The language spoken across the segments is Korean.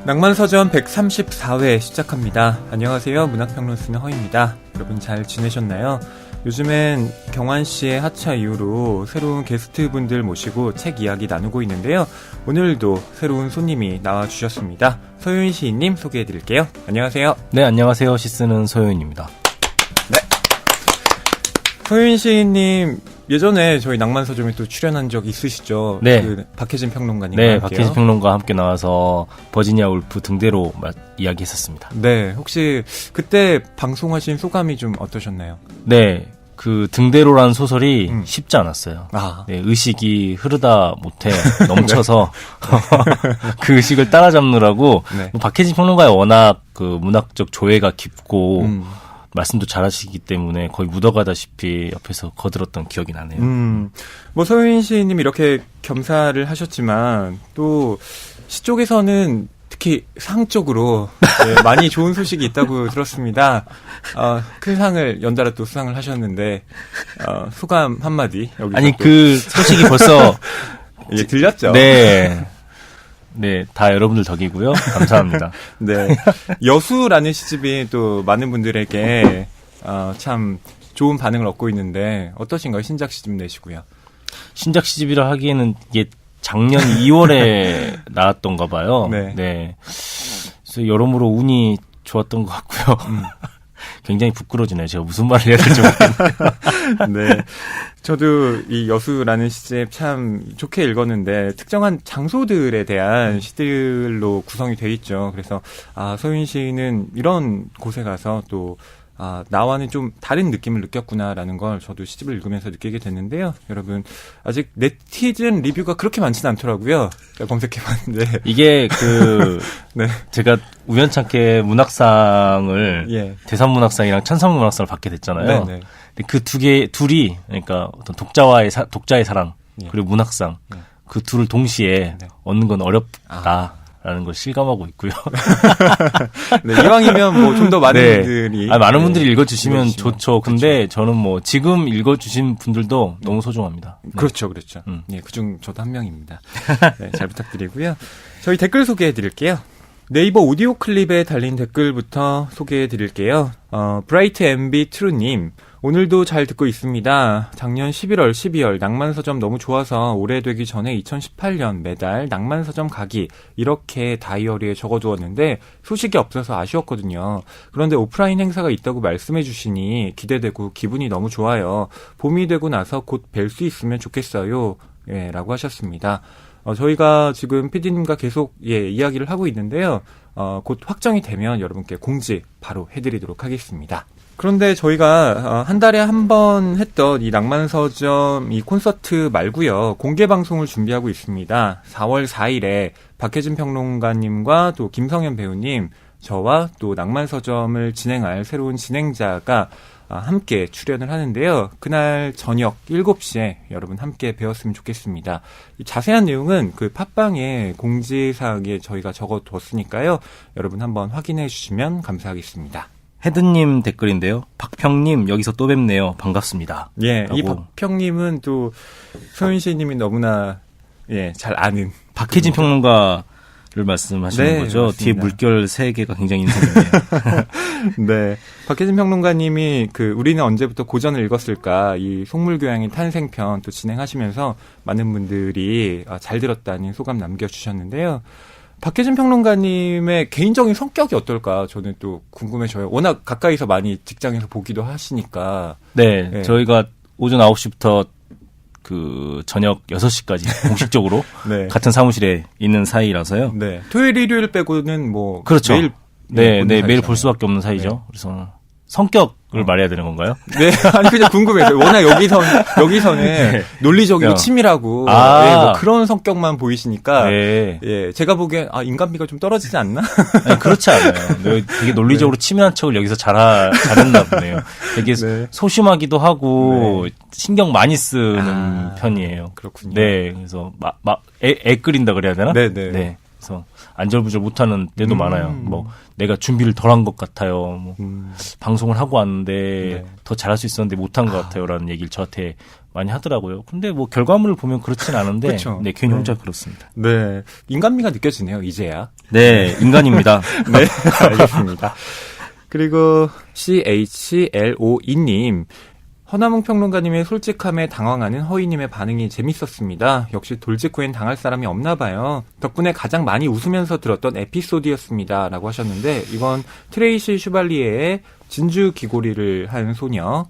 낭만서점 134회 시작합니다. 안녕하세요. 문학평론 쓰는 허입니다. 여러분 잘 지내셨나요? 요즘엔 경환씨의 하차 이후로 새로운 게스트분들 모시고 책 이야기 나누고 있는데요. 오늘도 새로운 손님이 나와주셨습니다. 서효인 시인님 소개해드릴게요. 안녕하세요. 네, 안녕하세요. 시 쓰는 서효인입니다. 네. 서효인 시인님 예전에 저희 낭만서점에 또 출연한 적 있으시죠? 네. 그 박혜진 평론가님과 네, 함께요. 박혜진 평론가와 함께 나와서 버지니아 울프 등대로 이야기했었습니다. 네, 혹시 그때 방송하신 소감이 좀 어떠셨나요? 네, 그 등대로라는 소설이 쉽지 않았어요. 네, 의식이 흐르다 못해 넘쳐서 그 의식을 따라잡느라고 네. 박혜진 평론가의 워낙 그 문학적 조예가 깊고 말씀도 잘하시기 때문에 거의 묻어가다시피 옆에서 거들었던 기억이 나네요. 뭐 서효인 시인님이 이렇게 겸사를 하셨지만 또 시 쪽에서는 특히 상 쪽으로 네, 많이 좋은 소식이 있다고 들었습니다. 큰 상을 연달아 또 수상을 하셨는데 소감 한마디 여기서 아니 또. 그 소식이 벌써 예, 들렸죠? 네. 네, 다 여러분들 덕이고요. 감사합니다. 네, 여수라는 시집이 또 많은 분들에게 참 좋은 반응을 얻고 있는데 어떠신가요? 신작 시집 내시고요. 신작 시집이라 하기에는 이게 작년 2월에 나왔던가 봐요. 네. 네. 그래서 여러모로 운이 좋았던 것 같고요. 굉장히 부끄러지네요. 제가 무슨 말을 해야 될지 모르겠네요. 네. 저도 이 여수라는 시집 참 좋게 읽었는데 특정한 장소들에 대한 시들로 구성이 돼 있죠. 그래서 서윤 시인은 이런 곳에 가서 또 나와는 좀 다른 느낌을 느꼈구나라는 걸 저도 시집을 읽으면서 느끼게 됐는데요. 여러분 아직 네티즌 리뷰가 그렇게 많지는 않더라고요. 제가 검색해봤는데 이게 네. 제가 우연찮게 문학상을 예. 대선문학상이랑 천상문학상을 받게 됐잖아요. 네네. 그 둘이 그러니까 어떤 독자의 사랑 예. 그리고 문학상 예. 그 둘을 동시에 네. 얻는 건 어렵다라는 걸 실감하고 있고요. 네, 이왕이면 뭐 좀 더 많은 네. 분들이 많은 분들이 읽어주시면 읽어주시면 좋죠. 근데 저는 뭐 지금 읽어주신 분들도 너무 소중합니다. 네. 그렇죠. 예, 그중 저도 한 명입니다. 네, 잘 부탁드리고요. 저희 댓글 소개해드릴게요. 네이버 오디오 클립에 달린 댓글부터 소개해드릴게요. 브라이트 MB 트루님, 오늘도 잘 듣고 있습니다. 작년 11월, 12월 낭만서점 너무 좋아서 올해 되기 전에 2018년 매달 낭만서점 가기 이렇게 다이어리에 적어두었는데 소식이 없어서 아쉬웠거든요. 그런데 오프라인 행사가 있다고 말씀해 주시니 기대되고 기분이 너무 좋아요. 봄이 되고 나서 곧 뵐 수 있으면 좋겠어요. 예, 라고 하셨습니다. 저희가 지금 PD님과 계속 이야기를 하고 있는데요. 곧 확정이 되면 여러분께 공지 바로 해드리도록 하겠습니다. 그런데 저희가 한 달에 한 번 했던 이 낭만서점 이 콘서트 말고요. 공개 방송을 준비하고 있습니다. 4월 4일에 박혜진 평론가님과 또 김성현 배우님, 저와 또 낭만서점을 진행할 새로운 진행자가 함께 출연을 하는데요. 그날 저녁 7시에 여러분 함께 배웠으면 좋겠습니다. 자세한 내용은 그 팟빵의 공지사항에 저희가 적어뒀으니까요. 여러분 한번 확인해 주시면 감사하겠습니다. 헤드님 댓글인데요. 박평님 여기서 또 뵙네요. 반갑습니다. 예, 라고. 이 박평님은 또 서윤 씨님이 너무나 잘 아는 박혜진 평론가를 말씀하시는 네, 거죠. 맞습니다. 뒤에 물결 3개가 굉장히 인상있네요. 네. 박혜진 평론가님이 우리는 언제부터 고전을 읽었을까 이 속물교양의 탄생편 또 진행하시면서 많은 분들이 잘 들었다는 소감 남겨주셨는데요. 박혜진 평론가님의 개인적인 성격이 어떨까 저는 또 궁금해져요. 워낙 가까이서 많이 직장에서 보기도 하시니까. 네, 네. 저희가 오전 9시부터 저녁 6시까지 공식적으로 네. 같은 사무실에 있는 사이라서요. 네. 토요일, 일요일 빼고는 뭐 그렇죠. 매일 매일 보는 볼 사이잖아요. 수밖에 없는 사이죠. 네. 그래서 성격을 말해야 되는 건가요? 네, 아니 그냥 궁금해서 워낙 여기서는 네. 논리적이고 야. 치밀하고 뭐 그런 성격만 보이시니까 네. 제가 보기엔 인간미가 좀 떨어지지 않나? 아니, 그렇지 않아요. 되게 논리적으로 치밀한 척을 여기서 잘했나 보네요. 되게 네. 소심하기도 하고 네. 신경 많이 쓰는 편이에요. 그렇군요. 네, 그래서 애 끓인다 그래야 되나? 네네. 네. 그래서 안절부절 못하는 때도 많아요. 뭐 내가 준비를 덜 한 것 같아요. 뭐 방송을 하고 왔는데 네. 더 잘할 수 있었는데 못한 것 같아요라는 얘기를 저한테 많이 하더라고요. 근데 뭐 결과물을 보면 그렇진 않은데 그쵸. 네, 괜히 네. 그렇죠. 혼자 그렇습니다. 네. 인간미가 느껴지네요, 이제야. 네, 인간입니다. 네, 알겠습니다. 그리고 CHLO2님. 허남웅 평론가님의 솔직함에 당황하는 허이님의 반응이 재밌었습니다. 역시 돌직 후엔 당할 사람이 없나 봐요. 덕분에 가장 많이 웃으면서 들었던 에피소드였습니다. 라고 하셨는데 이건 트레이시 슈발리에의 진주 귀고리를 한 소녀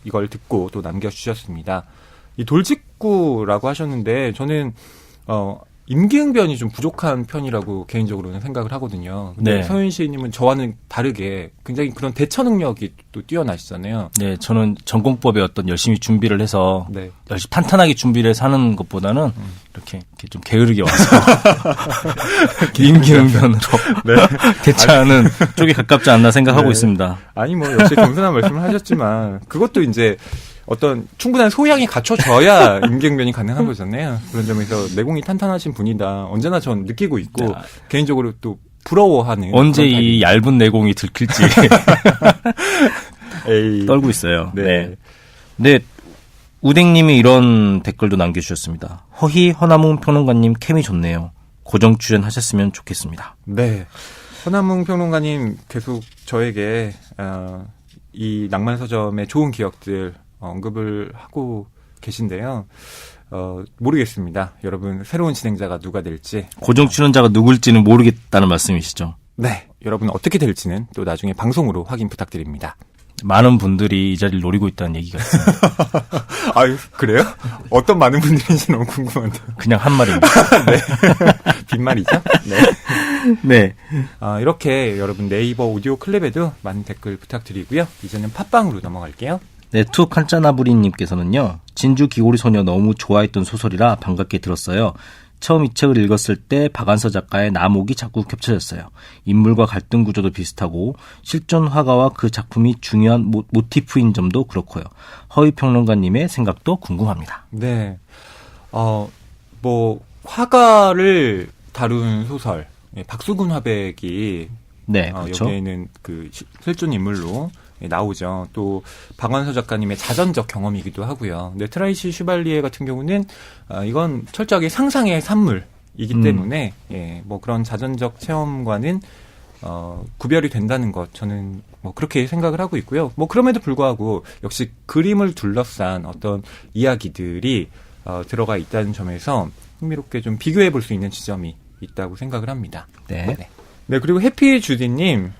이걸 듣고 또 남겨주셨습니다. 이 돌직구라고 하셨는데 저는 임기응변이 좀 부족한 편이라고 개인적으로는 생각을 하거든요. 근데 네. 서윤 씨님은 저와는 다르게 굉장히 그런 대처 능력이 또 뛰어나시잖아요. 네, 저는 전공법에 어떤 열심히 준비를 해서 네. 열심히 탄탄하게 준비를 해서 하는 것보다는 이렇게 좀 게으르게 와서 임기응변으로 대처하는 쪽에 가깝지 않나 생각하고 네. 있습니다. 아니 뭐 역시 겸손한 말씀을 하셨지만 그것도 이제 어떤 충분한 소양이 갖춰져야 임기응변이 가능한 거잖아요. 그런 점에서 내공이 탄탄하신 분이다. 언제나 전 느끼고 있고 네. 개인적으로 또 부러워하는 언제 그런 이 얇은 내공이 들킬지 에이. 떨고 있어요. 네. 네. 네. 우댕님이 이런 댓글도 남겨주셨습니다. 허남웅 평론가님 케미 좋네요. 고정 출연하셨으면 좋겠습니다. 네. 허남웅 평론가님 계속 저에게 이 낭만서점의 좋은 기억들 언급을 하고 계신데요. 모르겠습니다. 여러분 새로운 진행자가 누가 될지. 고정 출연자가 누굴지는 모르겠다는 말씀이시죠? 네. 여러분 어떻게 될지는 또 나중에 방송으로 확인 부탁드립니다. 많은 분들이 이 자리를 노리고 있다는 얘기가 있습니다. 아유, 그래요? 어떤 많은 분들인지 너무 궁금한데요. 그냥 한 말입니다. 네. 빈말이죠? 네. 네. 이렇게 여러분 네이버 오디오 클립에도 많은 댓글 부탁드리고요. 이제는 팟빵으로 넘어갈게요. 네, 투 칸짜나부리님께서는요. 진주 귀고리 소녀 너무 좋아했던 소설이라 반갑게 들었어요. 처음 이 책을 읽었을 때 박안서 작가의 나목이 자꾸 겹쳐졌어요. 인물과 갈등 구조도 비슷하고 실존 화가와 그 작품이 중요한 모티프인 점도 그렇고요. 허위 평론가님의 생각도 궁금합니다. 네. 뭐 화가를 다룬 소설 박수근 화백이 네, 그렇죠. 여기에는 그 실존 인물로 나오죠. 또 박완서 작가님의 자전적 경험이기도 하고요. 근데 트라이시 슈발리에 같은 경우는 이건 철저하게 상상의 산물이기 때문에 뭐 그런 자전적 체험과는 구별이 된다는 것 저는 뭐 그렇게 생각을 하고 있고요. 뭐 그럼에도 불구하고 역시 그림을 둘러싼 어떤 이야기들이 들어가 있다는 점에서 흥미롭게 좀 비교해 볼 수 있는 지점이 있다고 생각을 합니다. 네. 네, 그리고 해피 주디님.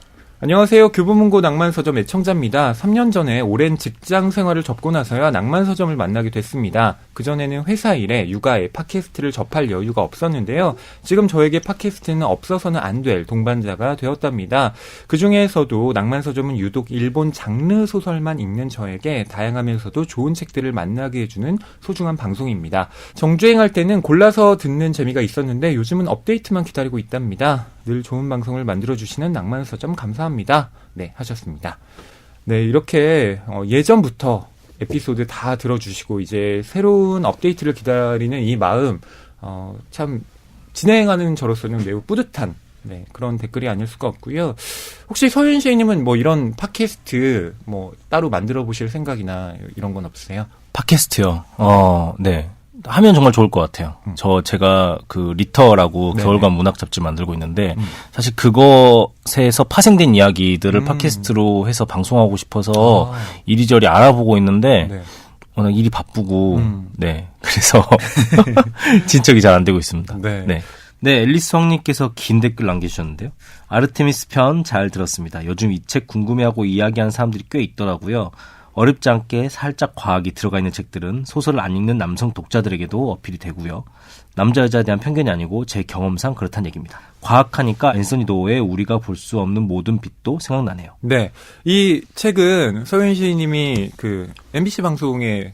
안녕하세요. 교보문고 낭만서점 애청자입니다. 3년 전에 오랜 직장 생활을 접고 나서야 낭만서점을 만나게 됐습니다. 그전에는 회사 일에 육아에 팟캐스트를 접할 여유가 없었는데요. 지금 저에게 팟캐스트는 없어서는 안 될 동반자가 되었답니다. 그중에서도 낭만서점은 유독 일본 장르 소설만 읽는 저에게 다양하면서도 좋은 책들을 만나게 해주는 소중한 방송입니다. 정주행할 때는 골라서 듣는 재미가 있었는데 요즘은 업데이트만 기다리고 있답니다. 늘 좋은 방송을 만들어주시는 낭만서점 감사합니다. 네, 하셨습니다. 네, 이렇게 예전부터 에피소드 다 들어주시고 이제 새로운 업데이트를 기다리는 이 마음 참 진행하는 저로서는 매우 뿌듯한 그런 댓글이 아닐 수가 없고요. 혹시 서윤시님은 뭐 이런 팟캐스트 뭐 따로 만들어 보실 생각이나 이런 건 없으세요? 팟캐스트요. 네. 하면 정말 좋을 것 같아요. 제가 그 리터라고 네네. 겨울간 문학 잡지 만들고 있는데 사실 그것에서 파생된 이야기들을 팟캐스트로 해서 방송하고 싶어서 이리저리 알아보고 있는데 네. 워낙 일이 바쁘고 네. 그래서 진척이 잘 안 되고 있습니다. 네. 네. 네, 앨리스 황님께서 긴 댓글 남겨주셨는데요. 아르테미스 편 잘 들었습니다. 요즘 이 책 궁금해하고 이야기하는 사람들이 꽤 있더라고요. 어렵지 않게 살짝 과학이 들어가 있는 책들은 소설을 안 읽는 남성 독자들에게도 어필이 되고요. 남자 여자에 대한 편견이 아니고 제 경험상 그렇다는 얘기입니다. 과학하니까 앤서니 도어의 우리가 볼 수 없는 모든 빛도 생각나네요. 네, 이 책은 서윤시 님이 그 MBC 방송에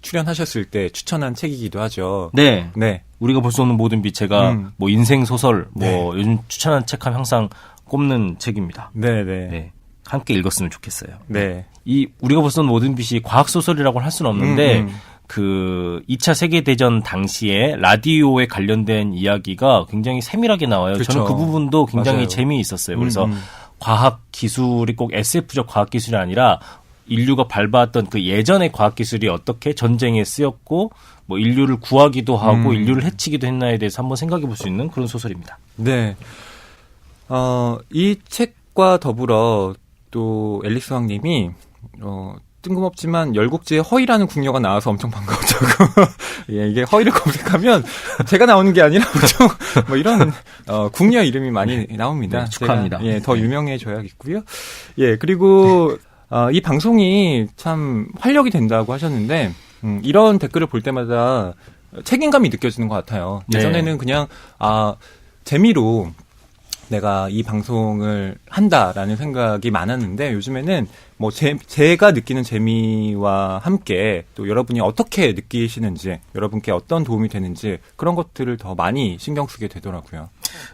출연하셨을 때 추천한 책이기도 하죠. 네. 네. 우리가 볼 수 없는 모든 빛 제가 뭐 인생 소설 뭐 네. 요즘 추천한 책 하면 항상 꼽는 책입니다. 네, 네. 네. 함께 읽었으면 좋겠어요. 네. 이 우리가 볼 수 없는 모든 빛이 과학 소설이라고 할 수는 없는데 그 2차 세계대전 당시에 라디오에 관련된 이야기가 굉장히 세밀하게 나와요. 그쵸. 저는 그 부분도 굉장히 맞아요. 재미있었어요. 그래서 과학 기술이 꼭 SF적 과학 기술이 아니라 인류가 밟아왔던 그 예전의 과학 기술이 어떻게 전쟁에 쓰였고 뭐 인류를 구하기도 하고 인류를 해치기도 했나에 대해서 한번 생각해 볼 수 있는 그런 소설입니다. 네. 이 책과 더불어 또 앨리스 왕님이 뜬금없지만 열국지에 허이라는 궁녀가 나와서 엄청 반가웠다고. 예, 이게 허이를 검색하면 제가 나오는 게 아니라 엄청 뭐 이런 궁녀 이름이 많이 나옵니다. 네, 축하합니다. 제가, 예, 더 유명해져야겠고요. 예, 그리고 이 방송이 참 활력이 된다고 하셨는데 이런 댓글을 볼 때마다 책임감이 느껴지는 것 같아요. 네. 예전에는 그냥 재미로 내가 이 방송을 한다라는 생각이 많았는데 요즘에는 뭐 제가 느끼는 재미와 함께 또 여러분이 어떻게 느끼시는지 여러분께 어떤 도움이 되는지 그런 것들을 더 많이 신경 쓰게 되더라고요.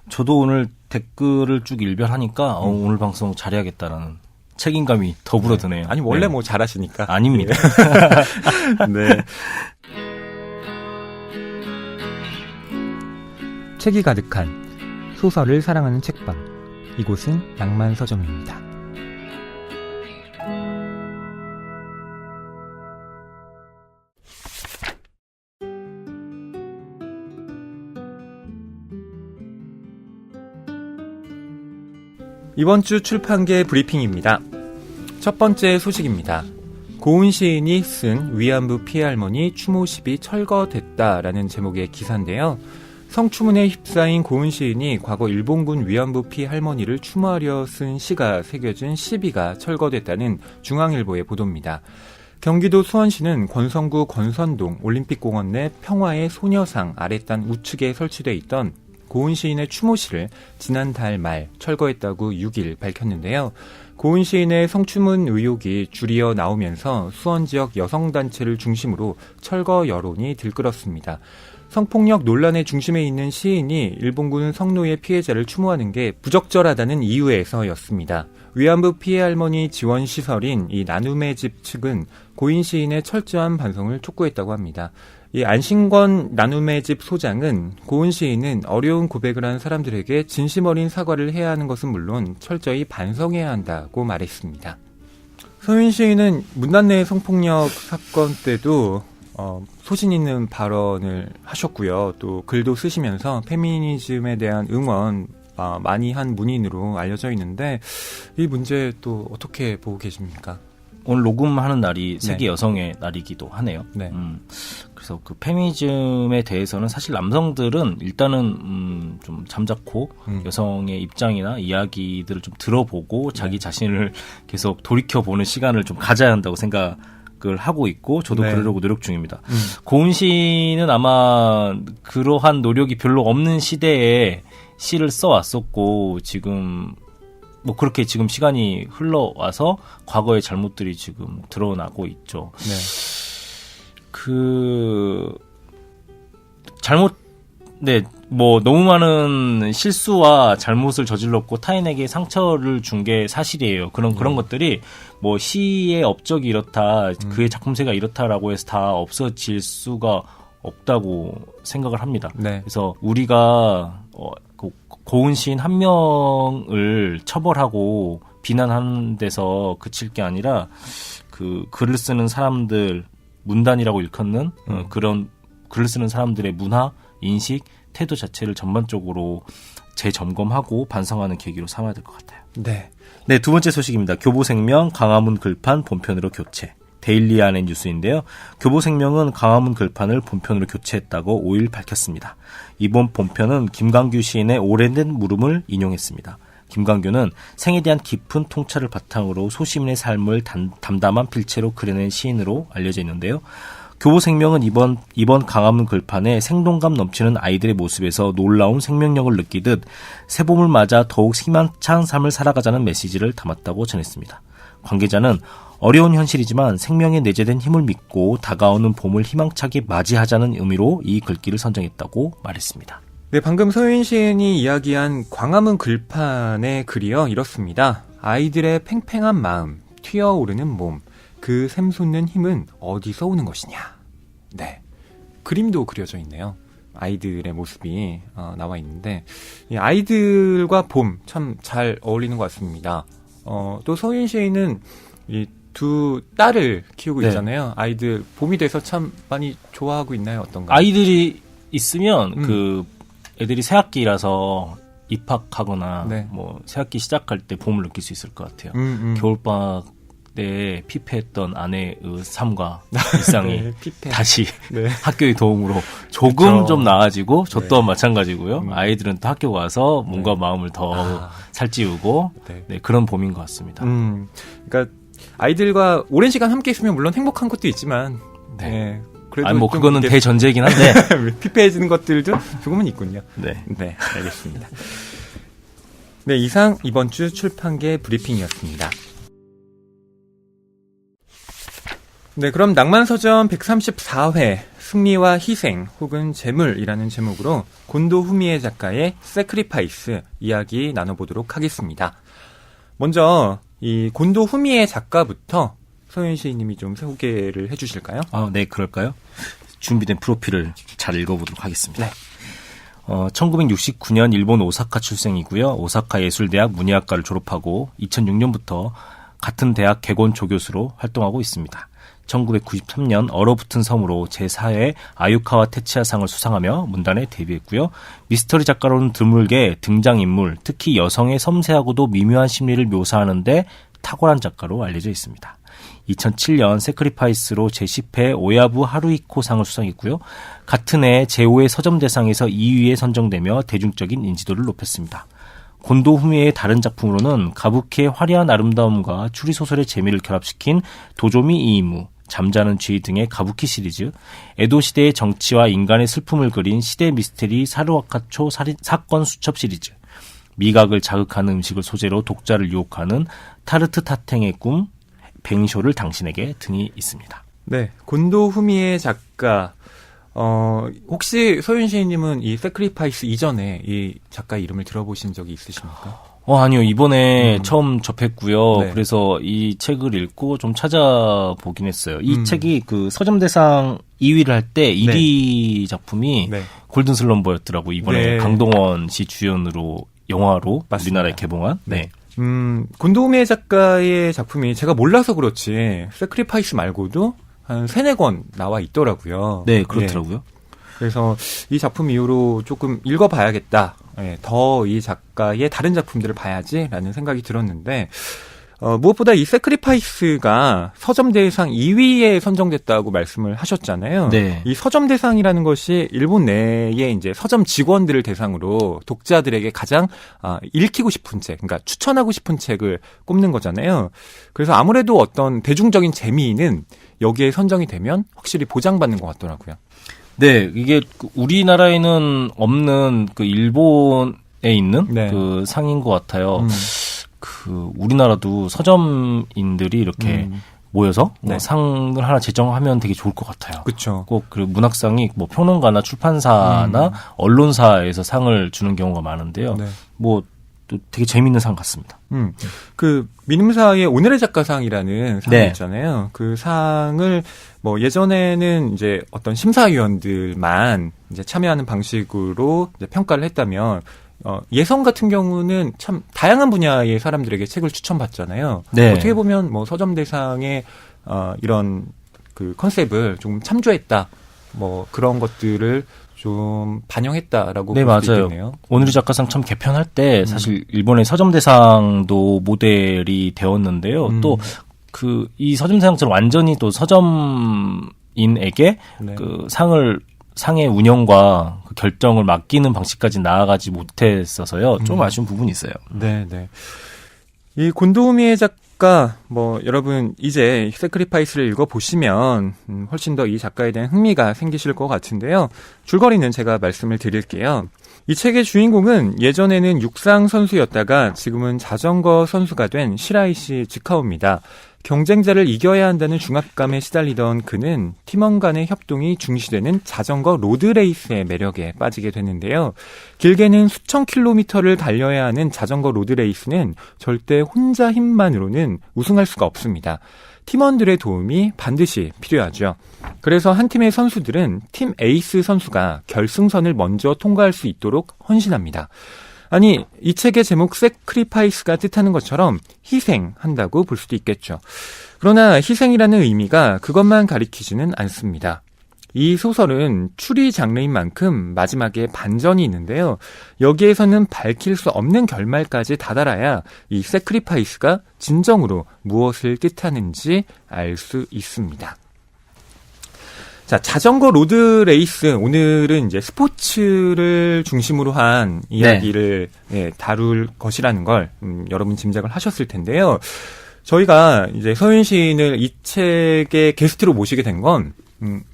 저도 오늘 댓글을 쭉 일별하니까 오늘 방송 잘해야겠다라는 책임감이 더불어 드네요. 아니 원래 네. 뭐 잘하시니까. 아닙니다. 네. 책이 가득한 소설을 사랑하는 책방. 이곳은 낭만 서점입니다. 이번 주 출판계 브리핑입니다. 첫 번째 소식입니다. 고은 시인이 쓴 위안부 피해 할머니 추모십이 철거됐다라는 제목의 기사인데요. 성추문에 휩싸인 고은 시인이 과거 일본군 위안부 피해 할머니를 추모하려 쓴 시가 새겨진 시비가 철거됐다는 중앙일보의 보도입니다. 경기도 수원시는 권성구 권선동 올림픽공원 내 평화의 소녀상 아랫단 우측에 설치돼 있던 고은 시인의 추모시를 지난달 말 철거했다고 6일 밝혔는데요. 고은 시인의 성추문 의혹이 줄이어 나오면서 수원 지역 여성단체를 중심으로 철거 여론이 들끓었습니다. 성폭력 논란의 중심에 있는 시인이 일본군 성노예 피해자를 추모하는 게 부적절하다는 이유에서였습니다. 위안부 피해 할머니 지원 시설인 이 나눔의 집 측은 고인 시인의 철저한 반성을 촉구했다고 합니다. 이 안신권 나눔의 집 소장은 고은 시인은 어려운 고백을 한 사람들에게 진심 어린 사과를 해야 하는 것은 물론 철저히 반성해야 한다고 말했습니다. 서윤 시인은 문단내 성폭력 사건 때도 소신 있는 발언을 하셨고요. 또 글도 쓰시면서 페미니즘에 대한 응원 많이 한 문인으로 알려져 있는데 이 문제 또 어떻게 보고 계십니까? 오늘 녹음하는 날이 세계 여성의 날이기도 하네요. 네. 그래서 그 페미니즘에 대해서는 사실 남성들은 일단은 좀 잠자코 여성의 입장이나 이야기들을 좀 들어보고 자기 자신을 계속 돌이켜보는 시간을 좀 가져야 한다고 생각을 하고 있고 저도 그러려고 노력 중입니다. 고은 씨는 아마 그러한 노력이 별로 없는 시대에 시를 써왔었고 지금 뭐 그렇게 지금 시간이 흘러와서 과거의 잘못들이 지금 드러나고 있죠. 네. 뭐 너무 많은 실수와 잘못을 저질렀고 타인에게 상처를 준 게 사실이에요. 그런 것들이 뭐 시의 업적이 이렇다, 그의 작품세가 이렇다라고 해서 다 없어질 수가 없다고 생각을 합니다. 네. 그래서 우리가 고은 시인 한 명을 처벌하고 비난하는 데서 그칠 게 아니라 그 글을 쓰는 사람들 문단이라고 일컫는 그런 글을 쓰는 사람들의 문화, 인식, 태도 자체를 전반적으로 재점검하고 반성하는 계기로 삼아야 될 것 같아요. 네. 두 번째 소식입니다. 교보생명 광화문 글판 본편으로 교체. 데일리안의 뉴스인데요. 교보생명은 광화문 글판을 본편으로 교체했다고 5일 밝혔습니다. 이번 본편은 김광규 시인의 오래된 물음을 인용했습니다. 김광규는 생에 대한 깊은 통찰을 바탕으로 소시민의 삶을 담담한 필체로 그려낸 시인으로 알려져 있는데요. 교보생명은 이번 광화문 글판에 생동감 넘치는 아이들의 모습에서 놀라운 생명력을 느끼듯 새봄을 맞아 더욱 희망찬 삶을 살아가자는 메시지를 담았다고 전했습니다. 관계자는 어려운 현실이지만 생명에 내재된 힘을 믿고 다가오는 봄을 희망차게 맞이하자는 의미로 이 글귀를 선정했다고 말했습니다. 네, 방금 서윤 시인이 이야기한 광화문 글판의 글이요, 이렇습니다. 아이들의 팽팽한 마음, 튀어오르는 몸, 그 샘솟는 힘은 어디서 오는 것이냐. 네. 그림도 그려져 있네요. 아이들의 모습이 나와 있는데 이 아이들과 봄 참 잘 어울리는 것 같습니다. 또 서윤 시인은 이 두 딸을 키우고 네. 있잖아요. 아이들 봄이 돼서 참 많이 좋아하고 있나요? 어떤가요? 아이들이 있으면 그 애들이 새학기라서 입학하거나 네. 뭐 새학기 시작할 때 봄을 느낄 수 있을 것 같아요. 음. 겨울방학 때 피폐했던 아내의 삶과 일상이 네, 피폐. 다시 네. 학교의 도움으로 조금 그쵸. 좀 나아지고 저 네. 또한 마찬가지고요. 아이들은 또 학교 와서 몸과 마음을 더 살찌우고 네. 네, 그런 봄인 것 같습니다. 그러니까 아이들과 오랜 시간 함께 있으면 물론 행복한 것도 있지만 네. 네. 그래도 아니 뭐 좀 그거는 이렇게 대전제이긴 한데 피폐해지는 것들도 조금은 있군요. 네. 네, 알겠습니다. 네, 이상 이번 주 출판계 브리핑이었습니다. 네, 그럼 낭만서점 134회 승리와 희생 혹은 재물이라는 제목으로 곤도 후미에 작가의 세크리파이스 이야기 나눠보도록 하겠습니다. 먼저 이 곤도 후미에 작가부터 서윤 시인님이 좀 소개를 해주실까요? 네, 그럴까요? 준비된 프로필을 잘 읽어보도록 하겠습니다. 네. 1969년 일본 오사카 출생이고요. 오사카 예술대학 문예학과를 졸업하고 2006년부터 같은 대학 개건 조교수로 활동하고 있습니다. 1993년 얼어붙은 섬으로 제4회 아유카와 테치야상을 수상하며 문단에 데뷔했고요. 미스터리 작가로는 드물게 등장인물, 특히 여성의 섬세하고도 미묘한 심리를 묘사하는데 탁월한 작가로 알려져 있습니다. 2007년 세크리파이스로 제10회 오야부 하루히코상을 수상했고요. 같은 해 제5회 서점대상에서 2위에 선정되며 대중적인 인지도를 높였습니다. 곤도 후미의 다른 작품으로는 가부키의 화려한 아름다움과 추리소설의 재미를 결합시킨 도조미 이이무, 잠자는 쥐 등의 가부키 시리즈, 에도 시대의 정치와 인간의 슬픔을 그린 시대 미스테리 사르와카초 사건 수첩 시리즈, 미각을 자극하는 음식을 소재로 독자를 유혹하는 타르트 타탱의 꿈, 뱅쇼를 당신에게 등이 있습니다. 네, 곤도 후미에 작가. 혹시 서윤 시인님은 이 세크리파이스 이전에 이 작가 이름을 들어보신 적이 있으십니까? 아니요. 이번에 처음 접했고요. 네. 그래서 이 책을 읽고 좀 찾아보긴 했어요. 이 책이 그 서점대상 2위를 할 때 1위 작품이 네. 골든 슬럼버였더라고요. 이번에 네. 강동원 씨 주연으로 영화로 맞습니다. 우리나라에 개봉한. 네. 곤도우미의 작가의 작품이 제가 몰라서 그렇지 세크리파이스 말고도 한 3-4권 나와 있더라고요. 네, 그렇더라고요. 그래서 이 작품 이후로 조금 읽어봐야겠다. 더 이 작가의 다른 작품들을 봐야지라는 생각이 들었는데 무엇보다 이 세크리파이스가 서점대상 2위에 선정됐다고 말씀을 하셨잖아요. 네. 이 서점대상이라는 것이 일본 내에 이제 서점 직원들을 대상으로 독자들에게 가장 읽히고 싶은 책, 그러니까 추천하고 싶은 책을 꼽는 거잖아요. 그래서 아무래도 어떤 대중적인 재미는 여기에 선정이 되면 확실히 보장받는 것 같더라고요. 네, 이게 우리나라에는 없는 그 일본에 있는 네. 그 상인 것 같아요. 그 우리나라도 서점인들이 이렇게 모여서 네. 뭐 상을 하나 제정하면 되게 좋을 것 같아요. 그렇죠. 꼭 그 문학상이 뭐 평론가나 출판사나 언론사에서 상을 주는 경우가 많은데요. 네. 뭐 또 되게 재밌는 상 같습니다. 그 민음사의 오늘의 작가상이라는 상이 네. 있잖아요. 그 상을 뭐 예전에는 이제 어떤 심사위원들만 이제 참여하는 방식으로 이제 평가를 했다면 예성 같은 경우는 참 다양한 분야의 사람들에게 책을 추천받잖아요. 네. 어떻게 보면 뭐 서점대상의 이런 그 컨셉을 좀 참조했다. 뭐 그런 것들을 좀 반영했다라고 네, 볼 수 맞아요. 있겠네요. 오늘의 작가상 참 개편할 때 사실 일본의 서점대상도 모델이 되었는데요. 또 그 이 서점대상처럼 완전히 또 서점인에게 네. 그 상의 운영과 그 결정을 맡기는 방식까지 나아가지 못했어서요. 좀 아쉬운 부분이 있어요. 네, 네. 이 곤도우미의 작가, 뭐, 여러분, 이제 세크리파이스를 읽어보시면, 훨씬 더 이 작가에 대한 흥미가 생기실 것 같은데요. 줄거리는 제가 말씀을 드릴게요. 이 책의 주인공은 예전에는 육상 선수였다가 지금은 자전거 선수가 된 시라이시 지카오입니다. 경쟁자를 이겨야 한다는 중압감에 시달리던 그는 팀원 간의 협동이 중시되는 자전거 로드레이스의 매력에 빠지게 되는데요. 길게는 수천 킬로미터를 달려야 하는 자전거 로드레이스는 절대 혼자 힘만으로는 우승할 수가 없습니다. 팀원들의 도움이 반드시 필요하죠. 그래서 한 팀의 선수들은 팀 에이스 선수가 결승선을 먼저 통과할 수 있도록 헌신합니다. 아니, 이 책의 제목 세크리파이스가 뜻하는 것처럼 희생한다고 볼 수도 있겠죠. 그러나 희생이라는 의미가 그것만 가리키지는 않습니다. 이 소설은 추리 장르인 만큼 마지막에 반전이 있는데요. 여기에서는 밝힐 수 없는 결말까지 다다라야 이 세크리파이스가 진정으로 무엇을 뜻하는지 알 수 있습니다. 자, 자전거 로드 레이스. 오늘은 이제 스포츠를 중심으로 한 이야기를 다룰 것이라는 걸 여러분 짐작을 하셨을 텐데요. 저희가 이제 서윤 시인을 이 책의 게스트로 모시게 된 건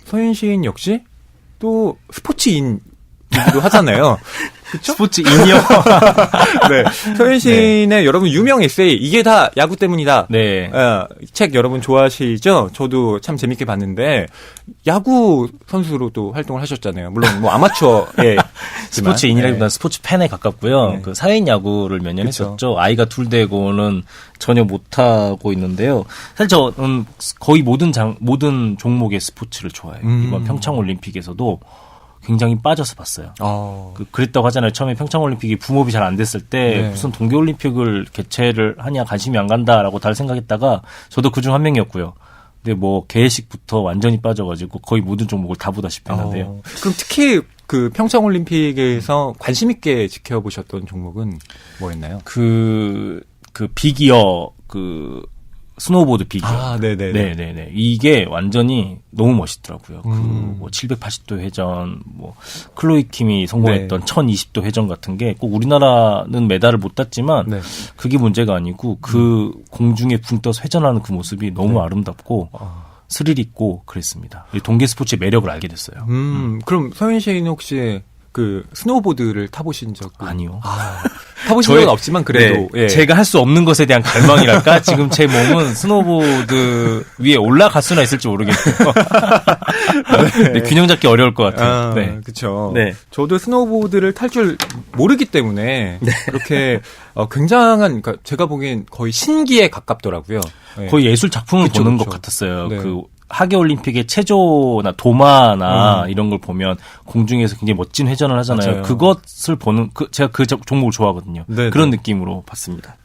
서윤 시인 역시 또 스포츠인이기도 하잖아요. 그쵸? 스포츠인이요? 네. 서윤 시인의 여러분 유명 에세이 이게 다 야구 때문이다. 네. 이 책 여러분 좋아하시죠? 저도 참 재밌게 봤는데 야구 선수로도 활동을 하셨잖아요. 물론 뭐 아마추어의 스포츠인이라기보다는 스포츠 팬에 가깝고요. 네. 그 사회인 야구를 몇 년 그쵸. 했었죠. 아이가 둘 되고는 전혀 못하고 있는데요. 사실 저는 거의 모든 종목의 스포츠를 좋아해요. 이번 평창올림픽에서도 굉장히 빠져서 봤어요. 그랬다고 하잖아요. 처음에 평창올림픽이 붐업이 잘 안 됐을 때 무슨 동계올림픽을 개최를 하냐 관심이 안 간다라고 다들 생각했다가 저도 그중 한 명이었고요. 근데 뭐 개회식부터 완전히 빠져가지고 거의 모든 종목을 다 보다시피 했는데요. 그럼 특히 그 평창올림픽에서 관심 있게 지켜보셨던 종목은 뭐였나요? 그 빅이어 스노우보드 빅이어. 네네네. 이게 완전히 너무 멋있더라고요. 뭐 780도 회전, 뭐 클로이 킴이 성공했던 1020도 회전 같은 게 꼭 우리나라는 메달을 못 땄지만 그게 문제가 아니고 그 공중에 붕 떠서 회전하는 그 모습이 너무 아름답고 스릴 있고 그랬습니다. 동계 스포츠의 매력을 알게 됐어요. 그럼 서윤 씨는 혹시 그 스노우보드를 타보신 적은? 아니요. 타보신 적은 없지만 그래도 제가 할 수 없는 것에 대한 갈망이랄까? 지금 제 몸은 스노우보드 위에 올라갈 수나 있을지 모르겠네요. 네, 균형 잡기 어려울 것 같아요. 네. 그렇죠. 네. 저도 스노우보드를 탈 줄 모르기 때문에 그렇게 굉장한, 그러니까 제가 보기엔 거의 신기에 가깝더라고요. 거의 예술 작품을 보는 것 같았어요. 그 하계올림픽의 체조나 도마나 이런 걸 보면 공중에서 굉장히 멋진 회전을 하잖아요. 맞아요. 그것을 보는 제가 그 종목을 좋아하거든요. 그런 느낌으로 봤습니다.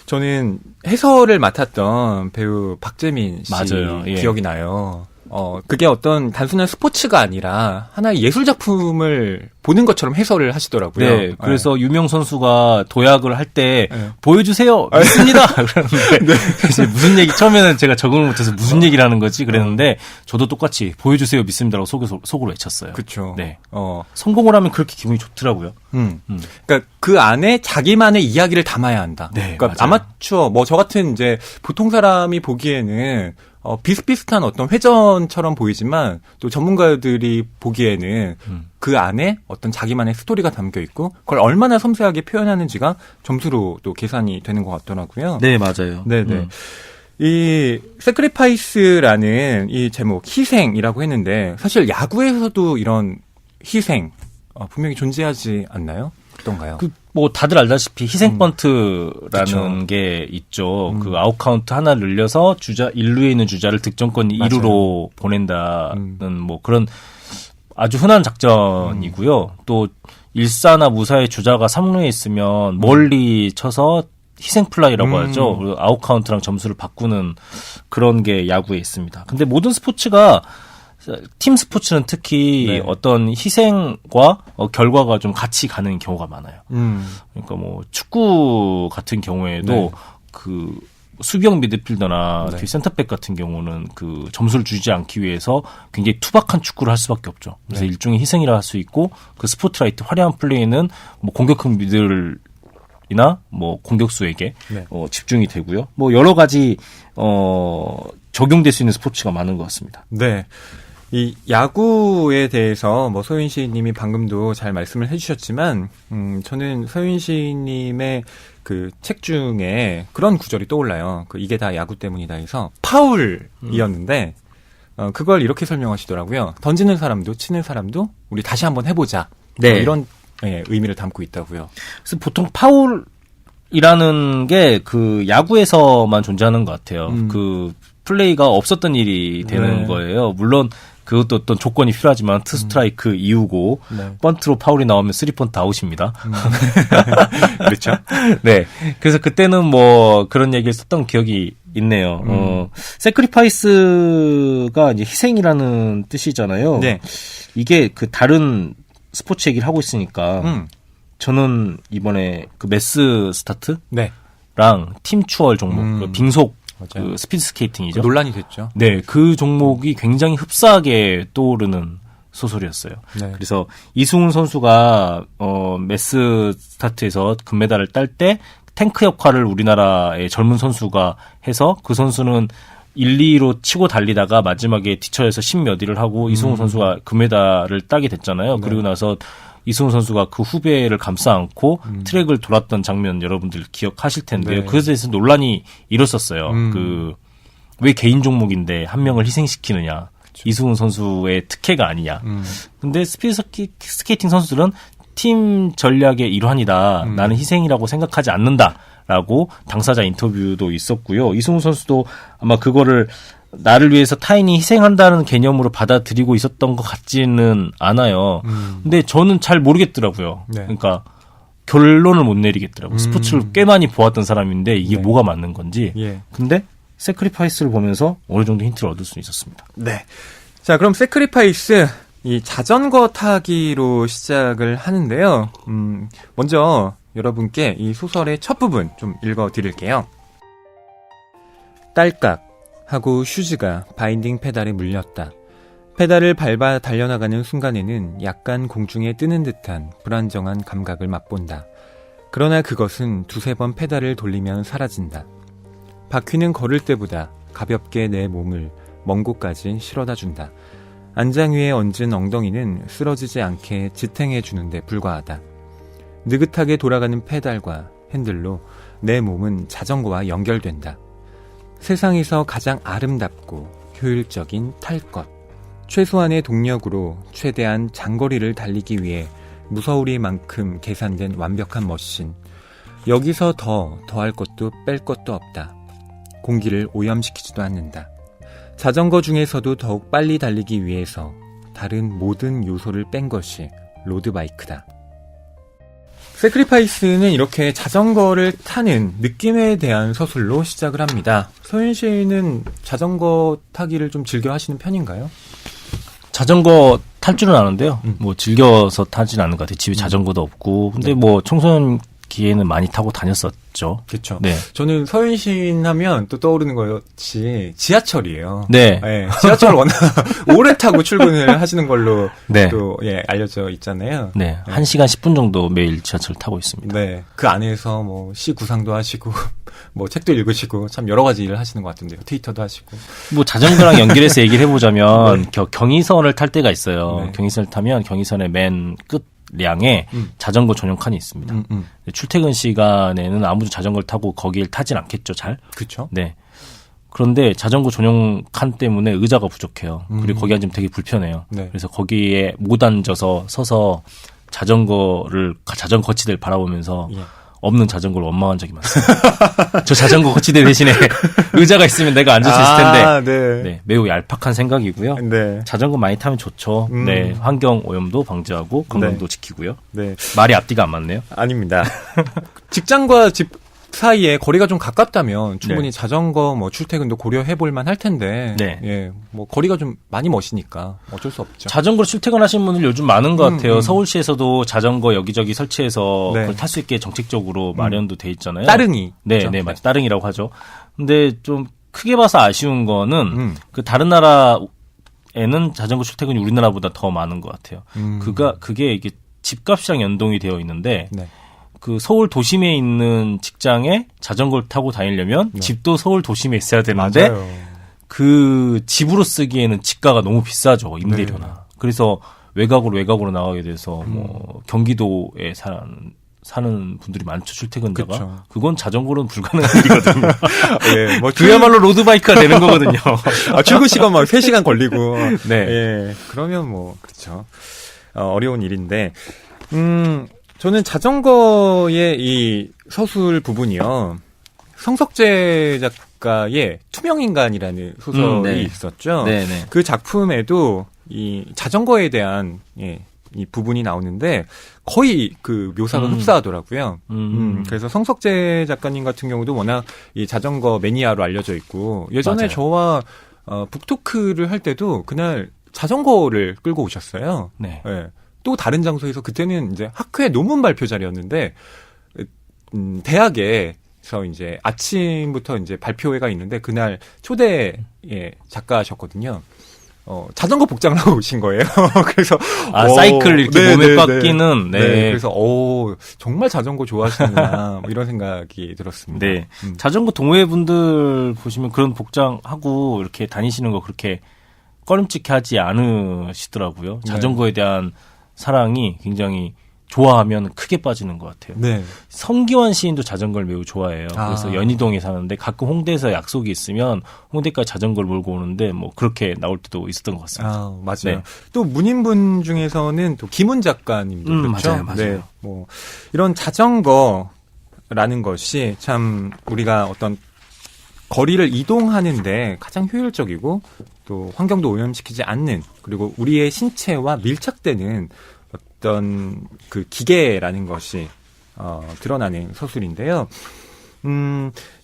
저는 해설을 맡았던 배우 박재민 씨 맞아요. 기억이 나요. 그게 어떤 단순한 스포츠가 아니라 하나의 예술 작품을 보는 것처럼 해설을 하시더라고요. 네. 그래서 유명 선수가 도약을 할 때 보여주세요. 믿습니다. 그러는데 이제 무슨 얘기 처음에는 제가 적응을 못해서 무슨 얘기를 하는 거지 그랬는데 저도 똑같이 보여주세요. 믿습니다라고 속으로 외쳤어요. 그렇죠. 네. 성공을 하면 그렇게 기분이 좋더라고요. 그러니까 그 안에 자기만의 이야기를 담아야 한다. 네, 그러니까 아마추어 뭐 저 같은 이제 보통 사람이 보기에는 비슷비슷한 어떤 회전처럼 보이지만 또 전문가들이 보기에는 그 안에 어떤 자기만의 스토리가 담겨 있고 그걸 얼마나 섬세하게 표현하는지가 점수로 또 계산이 되는 것 같더라고요. 네, 맞아요. 네네. 이 세크리파이스라는 이 제목 희생이라고 했는데 사실 야구에서도 이런 희생 분명히 존재하지 않나요? 어떤가요? 뭐 다들 알다시피 희생 번트라는 게 있죠. 그 아웃 카운트 하나 늘려서 1루에 있는 주자를 득점권 2루로 보낸다는 뭐 그런 아주 흔한 작전이고요. 또 1사나 무사의 주자가 3루에 있으면 멀리 쳐서 희생 플라이라고 하죠. 그리고 아웃 카운트랑 점수를 바꾸는 그런 게 야구에 있습니다. 근데 모든 스포츠가 팀 스포츠는 특히 어떤 희생과 결과가 좀 같이 가는 경우가 많아요. 그러니까 뭐 축구 같은 경우에도 그 수비형 미드필더나 센터백 같은 경우는 그 점수를 주지 않기 위해서 굉장히 투박한 축구를 할 수밖에 없죠. 그래서 일종의 희생이라 할 수 있고 그 스포트라이트 화려한 플레이는 뭐 공격형 미들이나 뭐 공격수에게 집중이 되고요. 뭐 여러 가지 적용될 수 있는 스포츠가 많은 것 같습니다. 네. 이 야구에 대해서 뭐 서윤 시인님이 방금도 잘 말씀을 해주셨지만, 저는 서윤 시인님의 그 책 중에 그런 구절이 떠올라요. 이게 다 야구 때문이다 해서 파울이었는데, 그걸 이렇게 설명하시더라고요. 던지는 사람도 치는 사람도 우리 다시 한번 해보자. 이런 의미를 담고 있다고요. 그래서 보통 파울이 이라는 게 그 야구에서만 존재하는 것 같아요. 그 플레이가 없었던 일이 되는 네. 거예요. 물론 그것도 어떤 조건이 필요하지만 투 스트라이크 이후고 네. 번트로 파울이 나오면 3펀트 아웃입니다. 그렇죠. 네. 그래서 그때는 뭐 그런 얘기를 썼던 기억이 있네요. 세크리파이스가 이제 희생이라는 뜻이잖아요. 네. 이게 그 다른 스포츠 얘기를 하고 있으니까 저는 이번에 그 매스 스타트랑 네. 팀 추월 종목, 그 빙속 맞아요. 그 스피드 스케이팅이죠. 논란이 됐죠. 네, 그 종목이 굉장히 흡사하게 떠오르는 소설이었어요. 네. 그래서 이승훈 선수가 매스 스타트에서 금메달을 딸 때 탱크 역할을 우리나라의 젊은 선수가 해서 그 선수는 1, 2로 치고 달리다가 마지막에 뒤쳐져서 10몇 위를 하고 이승훈 선수가 금메달을 따게 됐잖아요. 그리고 나서 이승훈 선수가 그 후배를 감싸 안고 트랙을 돌았던 장면 여러분들 기억하실 텐데요. 네. 그것에 대해서 논란이 일었었어요. 왜 개인 종목인데 한 명을 희생시키느냐. 이승훈 선수의 특혜가 아니냐. 근데 스피드 스케이팅 선수들은 팀 전략의 일환이다. 나는 희생이라고 생각하지 않는다라고 당사자 인터뷰도 있었고요. 이승훈 선수도 아마 그거를 나를 위해서 타인이 희생한다는 개념으로 받아들이고 있었던 것 같지는 않아요. 근데 저는 잘 모르겠더라고요. 네. 그러니까 결론을 못 내리겠더라고요. 스포츠를 꽤 많이 보았던 사람인데 이게 네. 뭐가 맞는 건지. 예. 근데 세크리파이스를 보면서 어느 정도 힌트를 얻을 수 있었습니다. 네. 자, 그럼 세크리파이스 이 자전거 타기로 시작을 하는데요. 먼저 여러분께 이 소설의 첫 부분 좀 읽어 드릴게요. 딸깍 하고 슈즈가 바인딩 페달에 물렸다. 페달을 밟아 달려나가는 순간에는 약간 공중에 뜨는 듯한 불안정한 감각을 맛본다. 그러나 그것은 두세 번 페달을 돌리면 사라진다. 바퀴는 걸을 때보다 가볍게 내 몸을 먼 곳까지 실어다 준다. 안장 위에 얹은 엉덩이는 쓰러지지 않게 지탱해 주는데 불과하다. 느긋하게 돌아가는 페달과 핸들로 내 몸은 자전거와 연결된다. 세상에서 가장 아름답고 효율적인 탈 것. 최소한의 동력으로 최대한 장거리를 달리기 위해 무서우리만큼 계산된 완벽한 머신. 여기서 더할 것도 뺄 것도 없다. 공기를 오염시키지도 않는다. 자전거 중에서도 더욱 빨리 달리기 위해서 다른 모든 요소를 뺀 것이 로드바이크다. 세크리파이스는 이렇게 자전거를 타는 느낌에 대한 서술로 시작을 합니다. 서윤 씨는 자전거 타기를 좀 즐겨 하시는 편인가요? 자전거 탈 줄은 아는데요. 뭐 즐겨서 타진 않는 것 같아요. 집에 자전거도 없고. 근데 뭐 청소년기에는 많이 타고 다녔었죠. 그렇죠. 네. 저는 서윤 씨 하면 또 떠오르는 것이 지하철이에요. 네. 네, 지하철 워낙 오래 타고 출근을 하시는 걸로 네. 또 알려져 있잖아요. 네. 1시간 10분 정도 매일 지하철을 타고 있습니다. 네. 그 안에서 뭐 시 구상도 하시고 뭐 책도 읽으시고 참 여러 가지 일을 하시는 것 같은데요. 트위터도 하시고. 뭐 자전거랑 연결해서 얘기를 해보자면 경의선을 탈 때가 있어요. 네. 경의선을 타면 경의선의 맨 끝량에 자전거 전용 칸이 있습니다. 출퇴근 시간에는 아무도 자전거를 타고 거길 타진 않겠죠, 잘? 그렇죠. 네. 그런데 자전거 전용 칸 때문에 의자가 부족해요. 그리고 거기 앉으면 되게 불편해요. 네. 그래서 거기에 못 앉아서 서서 자전거 거치대를 바라보면서 예. 없는 자전거를 원망한 적이 많습니다. 저 자전거 거치대 대신에 의자가 있으면 내가 앉을 수 있을 텐데. 네. 네, 매우 얄팍한 생각이고요. 네. 자전거 많이 타면 좋죠. 네, 환경 오염도 방지하고 건강도 지키고요. 네. 말이 앞뒤가 안 맞네요. 아닙니다. 직장과 집 사이에 거리가 좀 가깝다면 충분히 네. 자전거 뭐 출퇴근도 고려해 볼 만할 텐데. 네. 예. 뭐 거리가 좀 많이 머시니까 어쩔 수 없죠. 자전거로 출퇴근하시는 분들 요즘 많은 것 같아요. 서울시에서도 자전거 여기저기 설치해서 네. 그걸 탈 수 있게 정책적으로 마련도 돼 있잖아요. 따릉이. 네, 그렇죠? 네, 맞죠. 따릉이라고 하죠. 근데 좀 크게 봐서 아쉬운 거는 그 다른 나라에는 자전거 출퇴근이 우리나라보다 더 많은 것 같아요. 그게 이게 집값이랑 연동이 되어 있는데 네. 그 서울 도심에 있는 직장에 자전거를 타고 다니려면 집도 서울 도심에 있어야 되는데 맞아요. 그 집으로 쓰기에는 집가가 너무 비싸죠, 임대료나. 네. 그래서 외곽으로 나가게 돼서 뭐 경기도에 사는 분들이 많죠, 출퇴근자가. 그쵸. 그건 자전거로는 불가능한 일이거든요. 예. 뭐 그야말로 로드바이크가 되는 거거든요. 출근 시간 막 3시간 걸리고. 네. 예. 그러면 뭐 그렇죠. 어려운 일인데. 저는 자전거의 이 서술 부분이요. 성석재 작가의 투명인간이라는 소설이 네. 있었죠. 네네. 그 작품에도 이 자전거에 대한 이 부분이 나오는데 거의 그 묘사가 흡사하더라고요. 그래서 성석재 작가님 같은 경우도 워낙 이 자전거 매니아로 알려져 있고 예전에 맞아요. 저와 북토크를 할 때도 그날 자전거를 끌고 오셨어요. 네. 예. 또 다른 장소에서 그때는 이제 학회 논문 발표 자리였는데 대학에서 이제 아침부터 이제 발표회가 있는데 그날 초대 작가셨거든요. 자전거 복장을 하고 오신 거예요. 그래서 사이클 이렇게 네, 몸에 네, 꽉 네. 끼는 네. 그래서 정말 자전거 좋아하시는구나 뭐 이런 생각이 들었습니다. 네. 자전거 동호회분들 보시면 그런 복장하고 이렇게 다니시는 거 그렇게 꺼림칙해 하지 않으시더라고요. 자전거에 대한 사랑이 굉장히 좋아하면 크게 빠지는 것 같아요. 네. 성기환 시인도 자전거를 매우 좋아해요. 그래서 연희동에 사는데 가끔 홍대에서 약속이 있으면 홍대까지 자전거를 몰고 오는데 뭐 그렇게 나올 때도 있었던 것 같습니다. 맞아요. 네. 또 문인분 중에서는 또 김훈 작가님도 그렇죠. 맞아요. 네. 뭐 이런 자전거라는 것이 참 우리가 어떤 거리를 이동하는데 가장 효율적이고 또 환경도 오염시키지 않는 그리고 우리의 신체와 밀착되는 어떤 그 기계라는 것이 드러나는 서술인데요.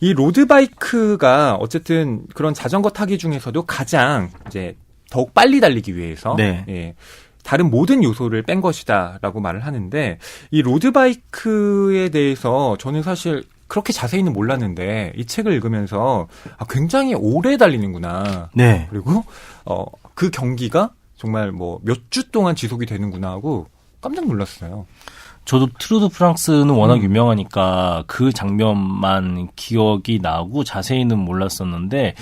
이 로드바이크가 어쨌든 그런 자전거 타기 중에서도 가장 이제 더욱 빨리 달리기 위해서 네. 다른 모든 요소를 뺀 것이다라고 말을 하는데 이 로드바이크에 대해서 저는 사실 그렇게 자세히는 몰랐는데 이 책을 읽으면서 굉장히 오래 달리는구나. 네. 그리고 그 경기가 정말 뭐 몇 주 동안 지속이 되는구나 하고 깜짝 놀랐어요. 저도 트루드 프랑스는 워낙 유명하니까 그 장면만 기억이 나고 자세히는 몰랐었는데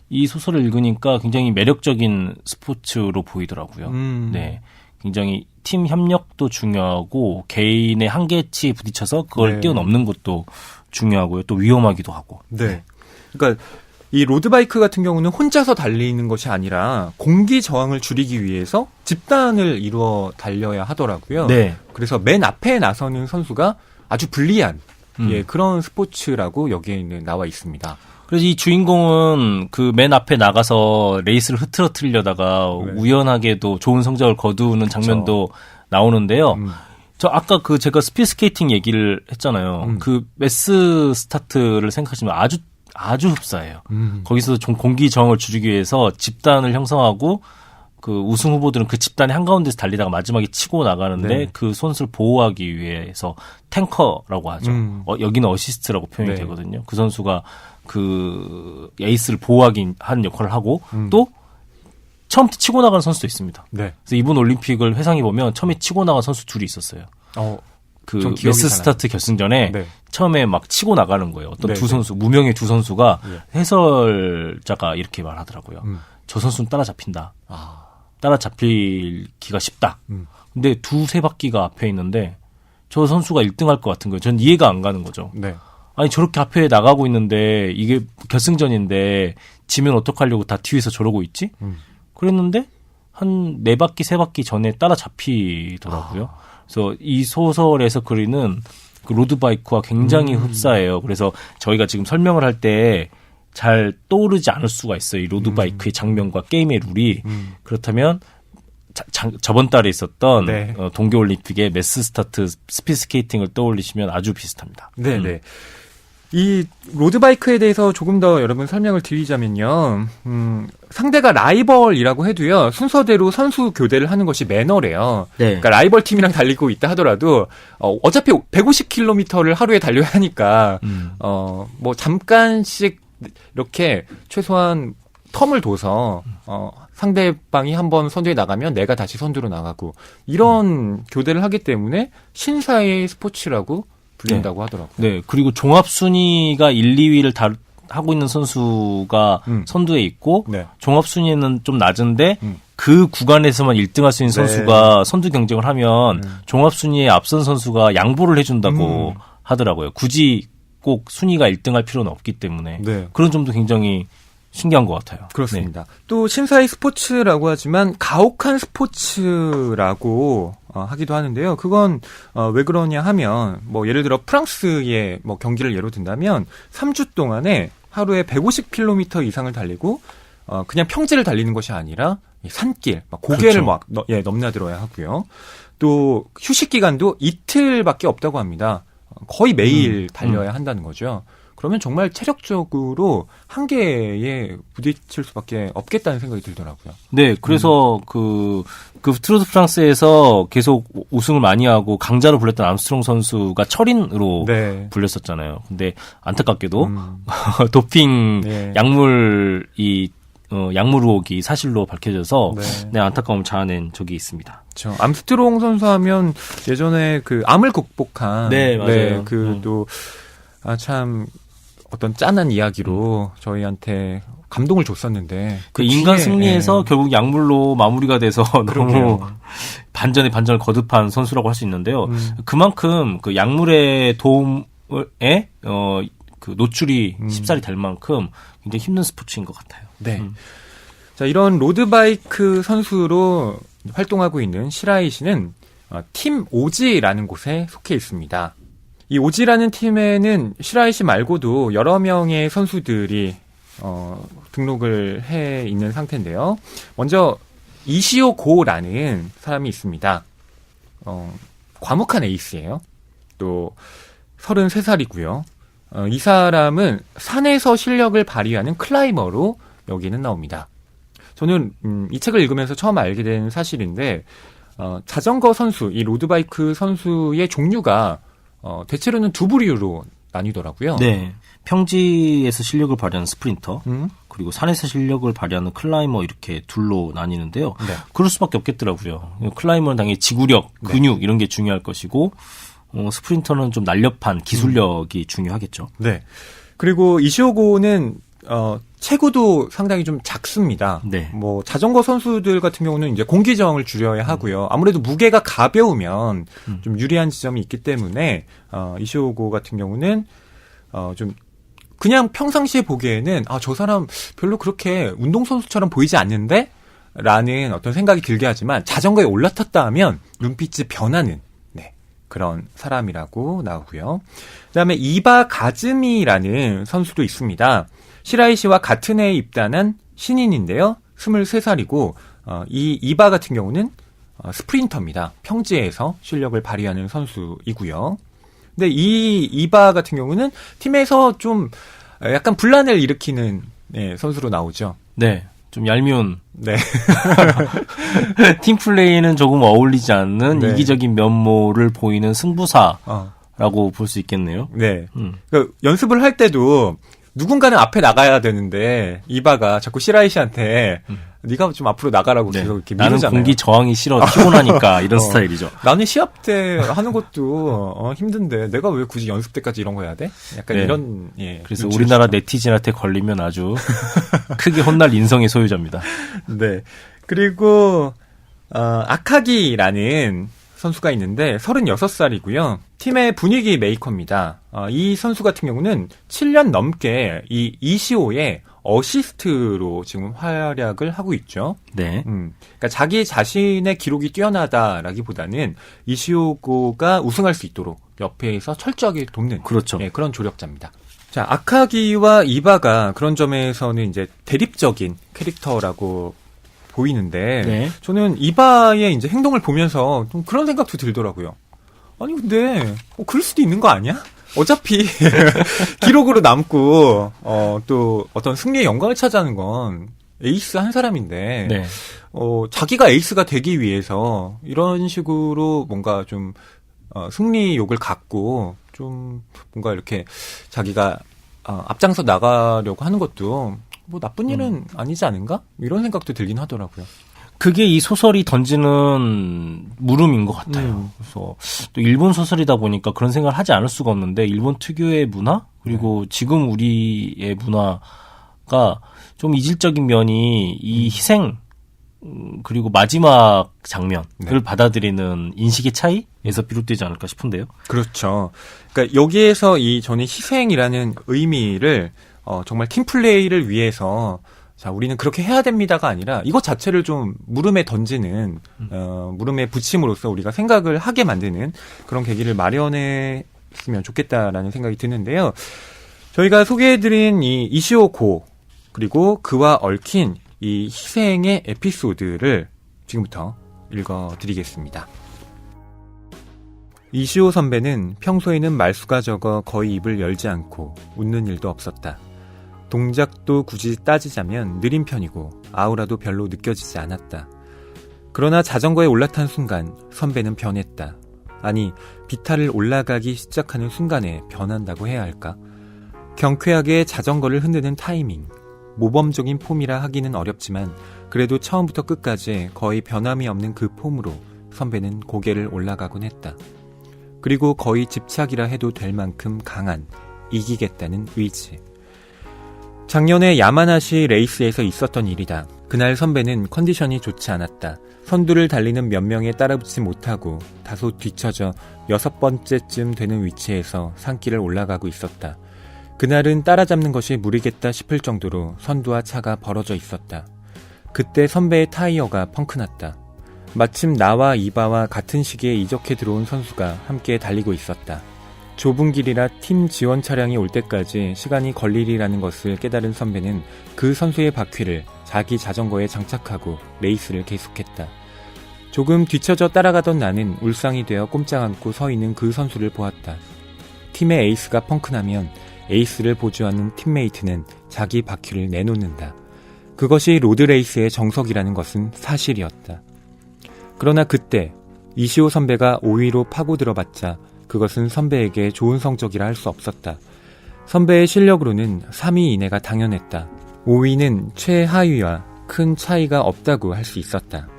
이 소설을 읽으니까 굉장히 매력적인 스포츠로 보이더라고요. 네. 굉장히 팀 협력도 중요하고 개인의 한계치에 부딪혀서 그걸 뛰어넘는 것도 중요하고요. 또 위험하기도 하고. 네. 그러니까 이 로드바이크 같은 경우는 혼자서 달리는 것이 아니라 공기 저항을 줄이기 위해서 집단을 이루어 달려야 하더라고요. 네. 그래서 맨 앞에 나서는 선수가 아주 불리한 그런 스포츠라고 여기에는 나와 있습니다. 그래서 이 주인공은 그 맨 앞에 나가서 레이스를 흐트러뜨리려다가 우연하게도 좋은 성적을 거두는 장면도 나오는데요. 저 아까 그 제가 스피드 스케이팅 얘기를 했잖아요. 그 매스 스타트를 생각하시면 아주 흡사해요. 거기서 좀 공기 저항을 줄이기 위해서 집단을 형성하고 그 우승 후보들은 그 집단의 한가운데서 달리다가 마지막에 치고 나가는데 그 선수를 보호하기 위해서 탱커라고 하죠. 여기는 어시스트라고 표현이 되거든요. 그 선수가 그 에이스를 보호하기 하는 역할을 하고 또 처음부터 치고 나가는 선수도 있습니다. 네. 그래서 이번 올림픽을 회상해 보면 처음에 치고 나간 선수 둘이 있었어요. 그 메스 스타트 결승전에 처음에 막 치고 나가는 거예요. 어떤 두 선수, 무명의 두 선수가 해설자가 이렇게 말하더라고요. 저 선수는 따라잡힌다. 따라잡히기가 쉽다. 근데 두세 바퀴가 앞에 있는데 저 선수가 1등할 것 같은 거예요. 전 이해가 안 가는 거죠. 네. 아니 저렇게 앞에 나가고 있는데 이게 결승전인데 지면 어떡하려고 다 뒤에서 저러고 있지? 그랬는데 한 4바퀴, 3바퀴 전에 따라잡히더라고요. 그래서 이 소설에서 그리는 그 로드바이크와 굉장히 흡사해요. 그래서 저희가 지금 설명을 할 때 잘 떠오르지 않을 수가 있어요. 이 로드바이크의 장면과 게임의 룰이. 그렇다면 저번 달에 있었던 동계올림픽의 매스 스타트 스피드 스케이팅을 떠올리시면 아주 비슷합니다. 네네. 이 로드바이크에 대해서 조금 더 여러분 설명을 드리자면요. 상대가 라이벌이라고 해도요. 순서대로 선수 교대를 하는 것이 매너래요. 네. 그러니까 라이벌 팀이랑 달리고 있다 하더라도 어차피 150km를 하루에 달려야 하니까 뭐 잠깐씩 이렇게 최소한 텀을 둬서 상대방이 한번 선두에 나가면 내가 다시 선두로 나가고 이런 교대를 하기 때문에 신사의 스포츠라고 불린다고 하더라고요. 네. 그리고 종합 순위가 1, 2위를 하고 있는 선수가 선두에 있고 종합 순위는 좀 낮은데 그 구간에서만 1등할 수 있는 선수가 선두 경쟁을 하면 종합 순위에 앞선 선수가 양보를 해준다고 하더라고요. 굳이 꼭 순위가 1등할 필요는 없기 때문에 그런 점도 굉장히 신기한 것 같아요. 그렇습니다. 또 신사의 스포츠라고 하지만 가혹한 스포츠라고 하기도 하는데요. 그건 왜 그러냐 하면 뭐 예를 들어 프랑스의 뭐 경기를 예로 든다면 3주 동안에 하루에 150km 이상을 달리고 그냥 평지를 달리는 것이 아니라 산길, 막 고개를 그렇죠. 막 넘나들어야 하고요. 또 휴식 기간도 이틀밖에 없다고 합니다. 거의 매일 달려야 한다는 거죠. 그러면 정말 체력적으로 한계에 부딪힐 수밖에 없겠다는 생각이 들더라고요. 네, 그래서 그 트루드 프랑스에서 계속 우승을 많이 하고 강자로 불렸던 암스트롱 선수가 철인으로 네. 불렸었잖아요. 근데 안타깝게도 도핑 네. 약물 의혹이 사실로 밝혀져서 네. 안타까움을 자아낸 적이 있습니다. 그렇죠. 암스트롱 선수 하면 예전에 그 암을 극복한 네, 맞아요. 또 참 어떤 짠한 이야기로 저희한테 감동을 줬었는데 그 인간 뒤에, 승리에서 결국 약물로 마무리가 돼서 너무 그러게요. 반전에 반전을 거듭한 선수라고 할 수 있는데요. 그만큼 그 약물의 도움에 그 노출이 쉽사리 될 만큼 굉장히 힘든 스포츠인 것 같아요. 네. 자, 이런 로드바이크 선수로 활동하고 있는 시라이 씨는 팀 오지라는 곳에 속해 있습니다. 이 오지라는 팀에는 시라이 씨 말고도 여러 명의 선수들이 등록을 해 있는 상태인데요. 먼저 이시오 고라는 사람이 있습니다. 과묵한 에이스예요. 또 33살이고요. 이 사람은 산에서 실력을 발휘하는 클라이머로 여기는 나옵니다. 저는 이 책을 읽으면서 처음 알게 된 사실인데 자전거 선수, 이 로드바이크 선수의 종류가 대체로는 두 부류로 나뉘더라고요. 네. 평지에서 실력을 발휘하는 스프린터, 그리고 산에서 실력을 발휘하는 클라이머 이렇게 둘로 나뉘는데요. 네. 그럴 수밖에 없겠더라고요. 클라이머는 당연히 지구력, 근육 이런 게 중요할 것이고 스프린터는 좀 날렵한 기술력이 중요하겠죠. 네. 그리고 이시오고는 체구도 상당히 좀 작습니다. 네. 뭐 자전거 선수들 같은 경우는 이제 공기저항을 줄여야 하고요. 아무래도 무게가 가벼우면 좀 유리한 지점이 있기 때문에 이시오고 같은 경우는 좀 그냥 평상시에 보기에는 저 사람 별로 그렇게 운동선수처럼 보이지 않는데? 라는 어떤 생각이 들게 하지만 자전거에 올라탔다 하면 눈빛이 변하는 그런 사람이라고 나오고요. 그다음에 이바 가즈미라는 선수도 있습니다. 시라이 씨와 같은 해에 입단한 신인인데요. 23살이고 이 이바 같은 경우는 스프린터입니다. 평지에서 실력을 발휘하는 선수이고요. 근데 이 이바 같은 경우는 팀에서 좀 약간 분란을 일으키는 선수로 나오죠. 네. 좀 얄미운. 네. 팀플레이는 조금 어울리지 않는 네. 이기적인 면모를 보이는 승부사라고 볼 수 있겠네요. 네. 그러니까 연습을 할 때도 누군가는 앞에 나가야 되는데 이바가 자꾸 시라이 씨한테 네가 좀 앞으로 나가라고 계속 이렇게 나는 미루잖아요. 공기 저항이 싫어 피곤하니까 이런 스타일이죠. 나는 시합 때 하는 것도 힘든데 내가 왜 굳이 연습 때까지 이런 거 해야 돼? 약간 네. 이런 그래서 우리나라 네티즌한테 걸리면 아주 크게 혼날 인성의 소유자입니다. 네. 그리고 아카기라는 선수가 있는데 36살이고요. 팀의 분위기 메이커입니다. 이 선수 같은 경우는 7년 넘게 이 이시오의 어시스트로 지금 활약을 하고 있죠. 네. 그러니까 자기 자신의 기록이 뛰어나다라기보다는 이시오고가 우승할 수 있도록 옆에서 철저하게 돕는 그렇죠. 그런 조력자입니다. 자, 아카기와 이바가 그런 점에서는 이제 대립적인 캐릭터라고 보이는데 네. 저는 이바의 이제 행동을 보면서 좀 그런 생각도 들더라고요. 아니 근데 그럴 수도 있는 거 아니야? 어차피 기록으로 남고 또 어떤 승리의 영광을 차지하는 건 에이스 한 사람인데 네. 자기가 에이스가 되기 위해서 이런 식으로 뭔가 좀 승리욕을 갖고 좀 뭔가 이렇게 자기가 앞장서 나가려고 하는 것도 뭐 나쁜 일은 아니지 않은가? 이런 생각도 들긴 하더라고요. 그게 이 소설이 던지는 물음인 것 같아요. 그래서 또 일본 소설이다 보니까 그런 생각을 하지 않을 수가 없는데 일본 특유의 문화 그리고 지금 우리의 문화가 좀 이질적인 면이 이 희생 그리고 마지막 장면을 받아들이는 인식의 차이에서 비롯되지 않을까 싶은데요. 그렇죠. 그러니까 여기에서 저는 희생이라는 의미를 정말 팀플레이를 위해서 자, 우리는 그렇게 해야 됩니다가 아니라 이것 자체를 좀 물음에 던지는, 물음에 붙임으로써 우리가 생각을 하게 만드는 그런 계기를 마련했으면 좋겠다라는 생각이 드는데요. 저희가 소개해드린 이 이시오 고, 그리고 그와 얽힌 이 희생의 에피소드를 지금부터 읽어드리겠습니다. 이시오 선배는 평소에는 말수가 적어 거의 입을 열지 않고 웃는 일도 없었다. 동작도 굳이 따지자면 느린 편이고 아우라도 별로 느껴지지 않았다. 그러나 자전거에 올라탄 순간 선배는 변했다. 아니, 비탈을 올라가기 시작하는 순간에 변한다고 해야 할까? 경쾌하게 자전거를 흔드는 타이밍, 모범적인 폼이라 하기는 어렵지만 그래도 처음부터 끝까지 거의 변함이 없는 그 폼으로 선배는 고개를 올라가곤 했다. 그리고 거의 집착이라 해도 될 만큼 강한, 이기겠다는 의지. 작년에 야마나시 레이스에서 있었던 일이다. 그날 선배는 컨디션이 좋지 않았다. 선두를 달리는 몇 명에 따라붙지 못하고 다소 뒤처져 6번째쯤 되는 위치에서 산길을 올라가고 있었다. 그날은 따라잡는 것이 무리겠다 싶을 정도로 선두와 차가 벌어져 있었다. 그때 선배의 타이어가 펑크났다. 마침 나와 이바와 같은 시기에 이적해 들어온 선수가 함께 달리고 있었다. 좁은 길이라 팀 지원 차량이 올 때까지 시간이 걸리리라는 것을 깨달은 선배는 그 선수의 바퀴를 자기 자전거에 장착하고 레이스를 계속했다. 조금 뒤처져 따라가던 나는 울상이 되어 꼼짝 않고 서 있는 그 선수를 보았다. 팀의 에이스가 펑크나면 에이스를 보조하는 팀메이트는 자기 바퀴를 내놓는다. 그것이 로드레이스의 정석이라는 것은 사실이었다. 그러나 그때 이시오 선배가 5위로 파고들어봤자 그것은 선배에게 좋은 성적이라 할 수 없었다. 선배의 실력으로는 3위 이내가 당연했다. 5위는 최하위와 큰 차이가 없다고 할 수 있었다.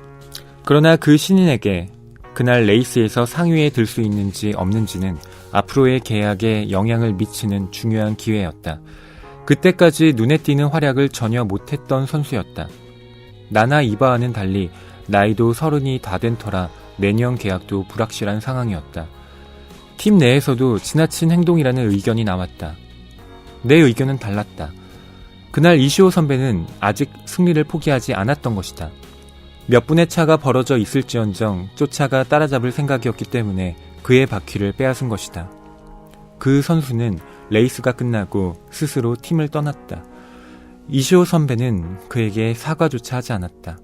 그러나 그 신인에게 그날 레이스에서 상위에 들 수 있는지 없는지는 앞으로의 계약에 영향을 미치는 중요한 기회였다. 그때까지 눈에 띄는 활약을 전혀 못했던 선수였다. 나나 이바와는 달리 나이도 30이 다 된 터라 내년 계약도 불확실한 상황이었다. 팀 내에서도 지나친 행동이라는 의견이 나왔다. 내 의견은 달랐다. 그날 이시오 선배는 아직 승리를 포기하지 않았던 것이다. 몇 분의 차가 벌어져 있을지언정 쫓아가 따라잡을 생각이었기 때문에 그의 바퀴를 빼앗은 것이다. 그 선수는 레이스가 끝나고 스스로 팀을 떠났다. 이시오 선배는 그에게 사과조차 하지 않았다.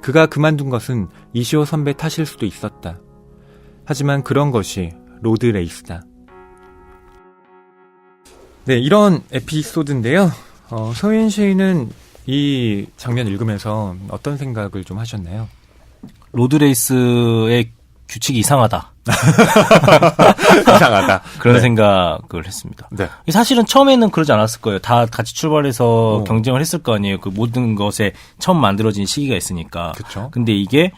그가 그만둔 것은 이시오 선배 탓일 수도 있었다. 하지만 그런 것이 로드 레이스다. 네, 이런 에피소드인데요. 서인 씨는 이 장면 읽으면서 어떤 생각을 좀 하셨나요? 로드레이스의 규칙이 이상하다. 이상하다. 그런 네. 생각을 했습니다. 네. 사실은 처음에는 그러지 않았을 거예요. 다 같이 출발해서 경쟁을 했을 거 아니에요. 그 모든 것에 처음 만들어진 시기가 있으니까. 그쵸. 근데 이게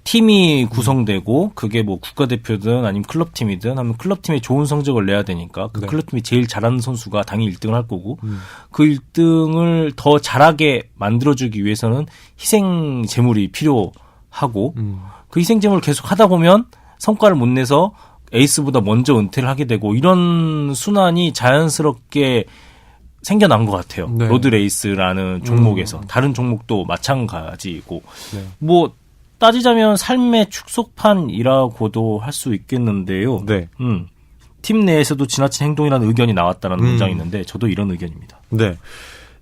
팀이 구성되고 그게 뭐 국가대표든 아니면 클럽팀이든 하면 클럽팀이 좋은 성적을 내야 되니까 그 네. 클럽팀이 제일 잘하는 선수가 당연히 1등을 할 거고 그 1등을 더 잘하게 만들어주기 위해서는 희생 제물이 필요하고 그 희생 제물을 계속 하다 보면 성과를 못 내서 에이스보다 먼저 은퇴를 하게 되고 이런 순환이 자연스럽게 생겨난 것 같아요. 네. 로드레이스라는 종목에서 다른 종목도 마찬가지고 네. 뭐 따지자면 삶의 축소판이라고도 할 수 있겠는데요. 네. 팀 내에서도 지나친 행동이라는 의견이 나왔다는 문장이 있는데 저도 이런 의견입니다. 네.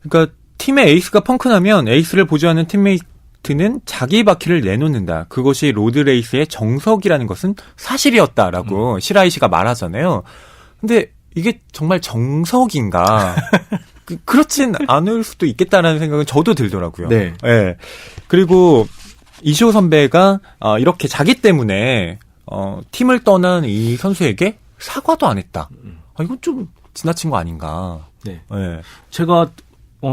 그러니까 팀의 에이스가 펑크나면 에이스를 보조하는 팀메이트는 자기 바퀴를 내놓는다. 그것이 로드레이스의 정석이라는 것은 사실이었다라고 시라이 씨가 말하잖아요. 근데 이게 정말 정석인가? 그렇진 않을 수도 있겠다라는 생각은 저도 들더라고요. 네. 네. 그리고 이시오 선배가 이렇게 자기 때문에 팀을 떠난 이 선수에게 사과도 안 했다. 이건 좀 지나친 거 아닌가. 네. 네. 제가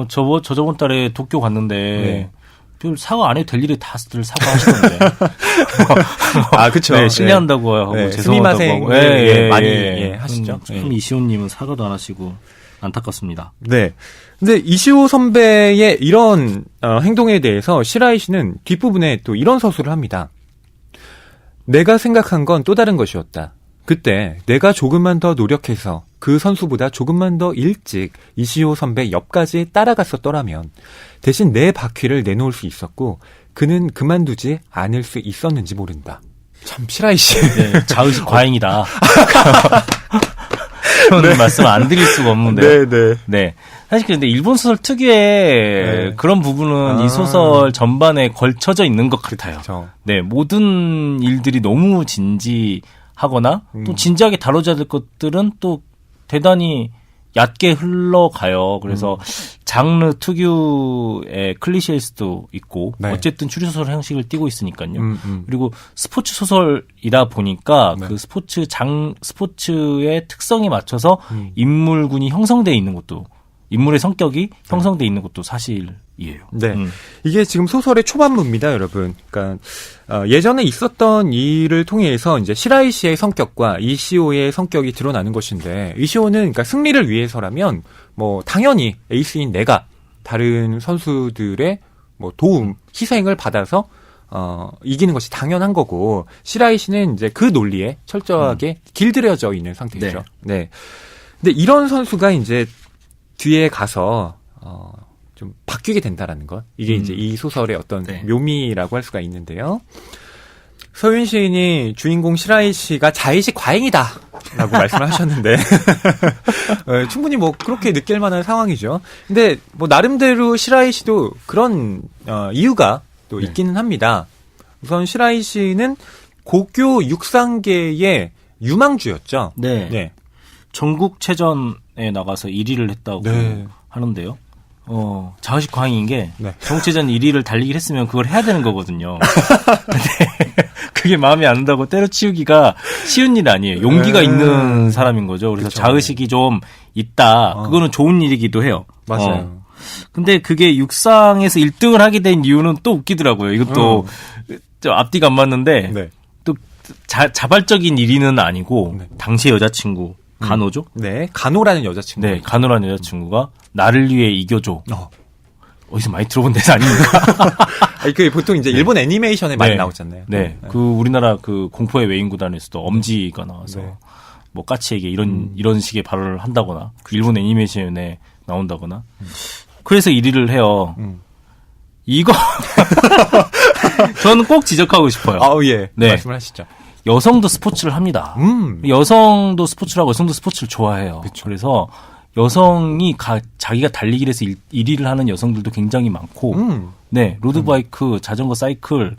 저번 달에 도쿄 갔는데 별 사과 안 해도 될 일이 다들 사과하시던데. 아, 그렇죠. 네, 실례한다고 하고 네. 죄송하다고 스미마셍. 하고. 예, 많이 하시죠. 참 이시온님은 사과도 안 하시고 안타깝습니다. 네. 근데 이시오 선배의 이런 행동에 대해서 시라이 씨는 뒷부분에 또 이런 서술을 합니다. 내가 생각한 건 또 다른 것이었다. 그때 내가 조금만 더 노력해서 그 선수보다 조금만 더 일찍 이시오 선배 옆까지 따라갔었더라면 대신 내 바퀴를 내놓을 수 있었고 그는 그만두지 않을 수 있었는지 모른다. 참 시라이 씨. 네, 자의식 과잉이다. 그런 말씀 안 드릴 수가 없는데요. 네. 네. 사실 근데 일본 소설 특유의 네. 그런 부분은 이 소설 전반에 걸쳐져 있는 것 같아요. 그렇죠. 네, 모든 일들이 너무 진지하거나 또 진지하게 다뤄져야 될 것들은 또 대단히 얕게 흘러가요. 그래서 장르 특유의 클리셰일 수도 있고 네. 어쨌든 추리소설 형식을 띠고 있으니까요. 그리고 스포츠 소설이다 보니까 네. 그 스포츠의 특성에 맞춰서 인물군이 형성되어 있는 것도 인물의 성격이 형성되어 있는 것도 사실이에요. 네. 이게 지금 소설의 초반부입니다, 여러분. 그러니까 예전에 있었던 일을 통해서 이제 시라이 씨의 성격과 이시오의 성격이 드러나는 것인데 이시오는 그러니까 승리를 위해서라면 뭐 당연히 에이스인 내가 다른 선수들의 뭐 도움, 희생을 받아서 이기는 것이 당연한 거고 시라이 씨는 이제 그 논리에 철저하게 길들여져 있는 상태죠. 네. 근데 이런 선수가 이제 뒤에 가서 좀 바뀌게 된다라는 것. 이게 이제 이 소설의 어떤 네. 묘미라고 할 수가 있는데요. 서윤 시인이 주인공 시라이 씨가 자의식 과잉이다라고 말씀을 하셨는데 충분히 뭐 그렇게 느낄 만한 상황이죠. 근데 뭐 나름대로 시라이 씨도 그런 이유가 또 네. 있기는 합니다. 우선 시라이 씨는 고교 육상계의 유망주였죠. 네. 네. 전국체전에 나가서 1위를 했다고 네. 하는데요. 자의식 과잉인 게 네. 전국체전 1위를 달리기를 했으면 그걸 해야 되는 거거든요. 근데 그게 마음에 안 든다고 때려치우기가 쉬운 일이 아니에요. 용기가 있는 사람인 거죠. 그래서 그쵸. 자의식이 좀 있다. 그거는 좋은 일이기도 해요. 맞아요. 근데 그게 육상에서 1등을 하게 된 이유는 또 웃기더라고요. 이것도 좀 앞뒤가 안 맞는데 네. 또 자발적인 1위는 아니고 네. 당시 여자친구 간호죠? 네. 간호라는 여자친구. 네, 간호라는 여자친구가 나를 위해 이겨줘. 어. 어디서 많이 들어본 대사 아닙니까? 아니, 그 보통 이제 일본 애니메이션에 많이 나오잖아요. 네, 그 우리나라 그 공포의 외인구단에서도 엄지가 나와서 네. 뭐 까치에게 이런 식의 발언을 한다거나 일본 애니메이션에 나온다거나. 그래서 1위를 해요. 이거 저는 꼭 지적하고 싶어요. 예. 네. 말씀을 하시죠. 여성도 스포츠를 합니다. 여성도 스포츠를 하고 여성도 스포츠를 좋아해요. 그쵸. 그래서 여성이 자기가 달리기를 해서 1위를 하는 여성들도 굉장히 많고 네, 로드바이크, 자전거, 사이클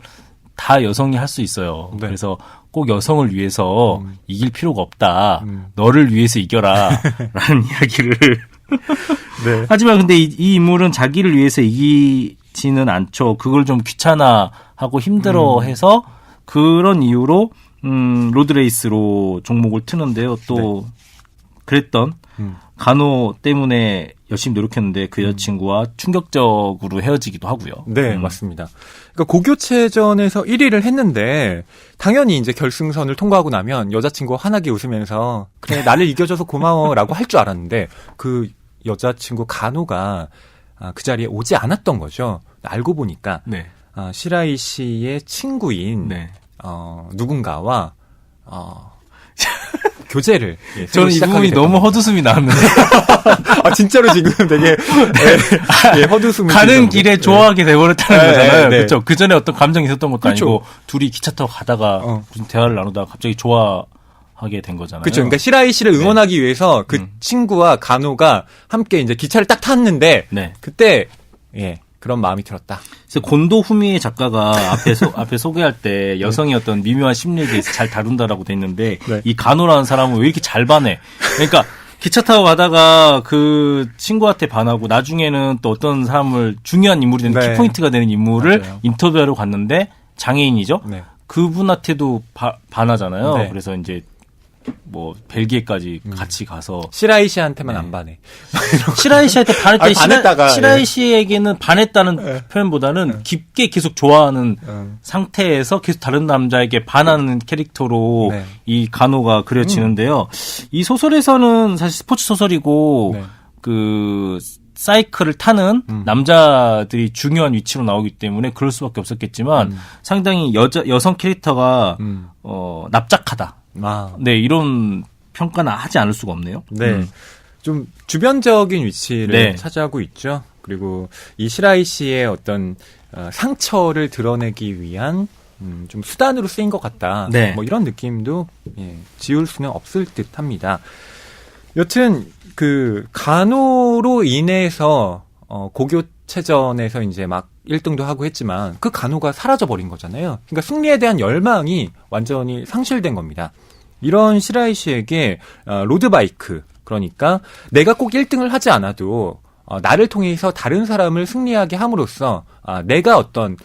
다 여성이 할 수 있어요. 네. 그래서 꼭 여성을 위해서 이길 필요가 없다. 너를 위해서 이겨라. 라는 이야기를 네. 하지만 근데 이 인물은 자기를 위해서 이기지는 않죠. 그걸 좀 귀찮아하고 힘들어해서 그런 이유로 로드레이스로 종목을 트는데요. 또 그랬던 간호 때문에 열심히 노력했는데 그 여자친구와 충격적으로 헤어지기도 하고요. 네, 맞습니다. 그러니까 고교체전에서 1위를 했는데 당연히 이제 결승선을 통과하고 나면 여자친구가 환하게 웃으면서 그래 나를 이겨줘서 고마워라고 할 줄 알았는데 그 여자친구 간호가 그 자리에 오지 않았던 거죠. 알고 보니까 네. 시라이 씨의 친구인 네. 누군가와 교제를 저는 이 부분이 너무 헛웃음이 나왔는데 진짜로 지금 되게 헛웃음이 가는 길에 좋아하게 돼버렸다는 거잖아요. 네. 그렇죠. 그 전에 어떤 감정이 있었던 것도 그렇죠. 아니고 둘이 기차 타고 가다가 무슨 대화를 나누다가 갑자기 좋아하게 된 거잖아요. 그렇죠. 그러니까 시라이 씨를 응원하기 위해서 그 친구와 간호가 함께 이제 기차를 딱 탔는데 네. 그때 그런 마음이 들었다. 그래서 곤도 후미의 작가가 앞에 소개할 때 여성의 어떤 미묘한 심리에 대해서 잘 다룬다라고 돼 있는데 네. 이 간호라는 사람은 왜 이렇게 잘 반해? 그러니까 기차 타고 가다가 그 친구한테 반하고 나중에는 또 어떤 사람을 중요한 인물이 되는 네. 키포인트가 되는 인물을 맞아요. 인터뷰하러 갔는데 장애인이죠. 네. 그분한테도 반하잖아요. 네. 그래서 이제 뭐 벨기에까지 같이 가서 시라이 씨한테만 안 반해. 시라이 씨한테 반했더니 반했다가, 시라이 씨에게는 반했다는 표현보다는 깊게 계속 좋아하는 상태에서 계속 다른 남자에게 반하는 캐릭터로 네. 이 간호가 그려지는데요. 이 소설에서는 사실 스포츠 소설이고 네. 그 사이클을 타는 남자들이 중요한 위치로 나오기 때문에 그럴 수밖에 없었겠지만 상당히 여성 캐릭터가 납작하다. 네, 이런 평가는 하지 않을 수가 없네요. 네. 좀 주변적인 위치를 네. 차지하고 있죠. 그리고 이 시라이 씨의 어떤 상처를 드러내기 위한 좀 수단으로 쓰인 것 같다. 네. 뭐 이런 느낌도 지울 수는 없을 듯합니다. 여튼 그 간호로 인해서 고교체전에서 이제 막 1등도 하고 했지만 그 간호가 사라져 버린 거잖아요. 그러니까 승리에 대한 열망이 완전히 상실된 겁니다. 이런 시라이 씨에게 로드바이크, 그러니까 내가 꼭 1등을 하지 않아도 나를 통해서 다른 사람을 승리하게 함으로써 내가 어떤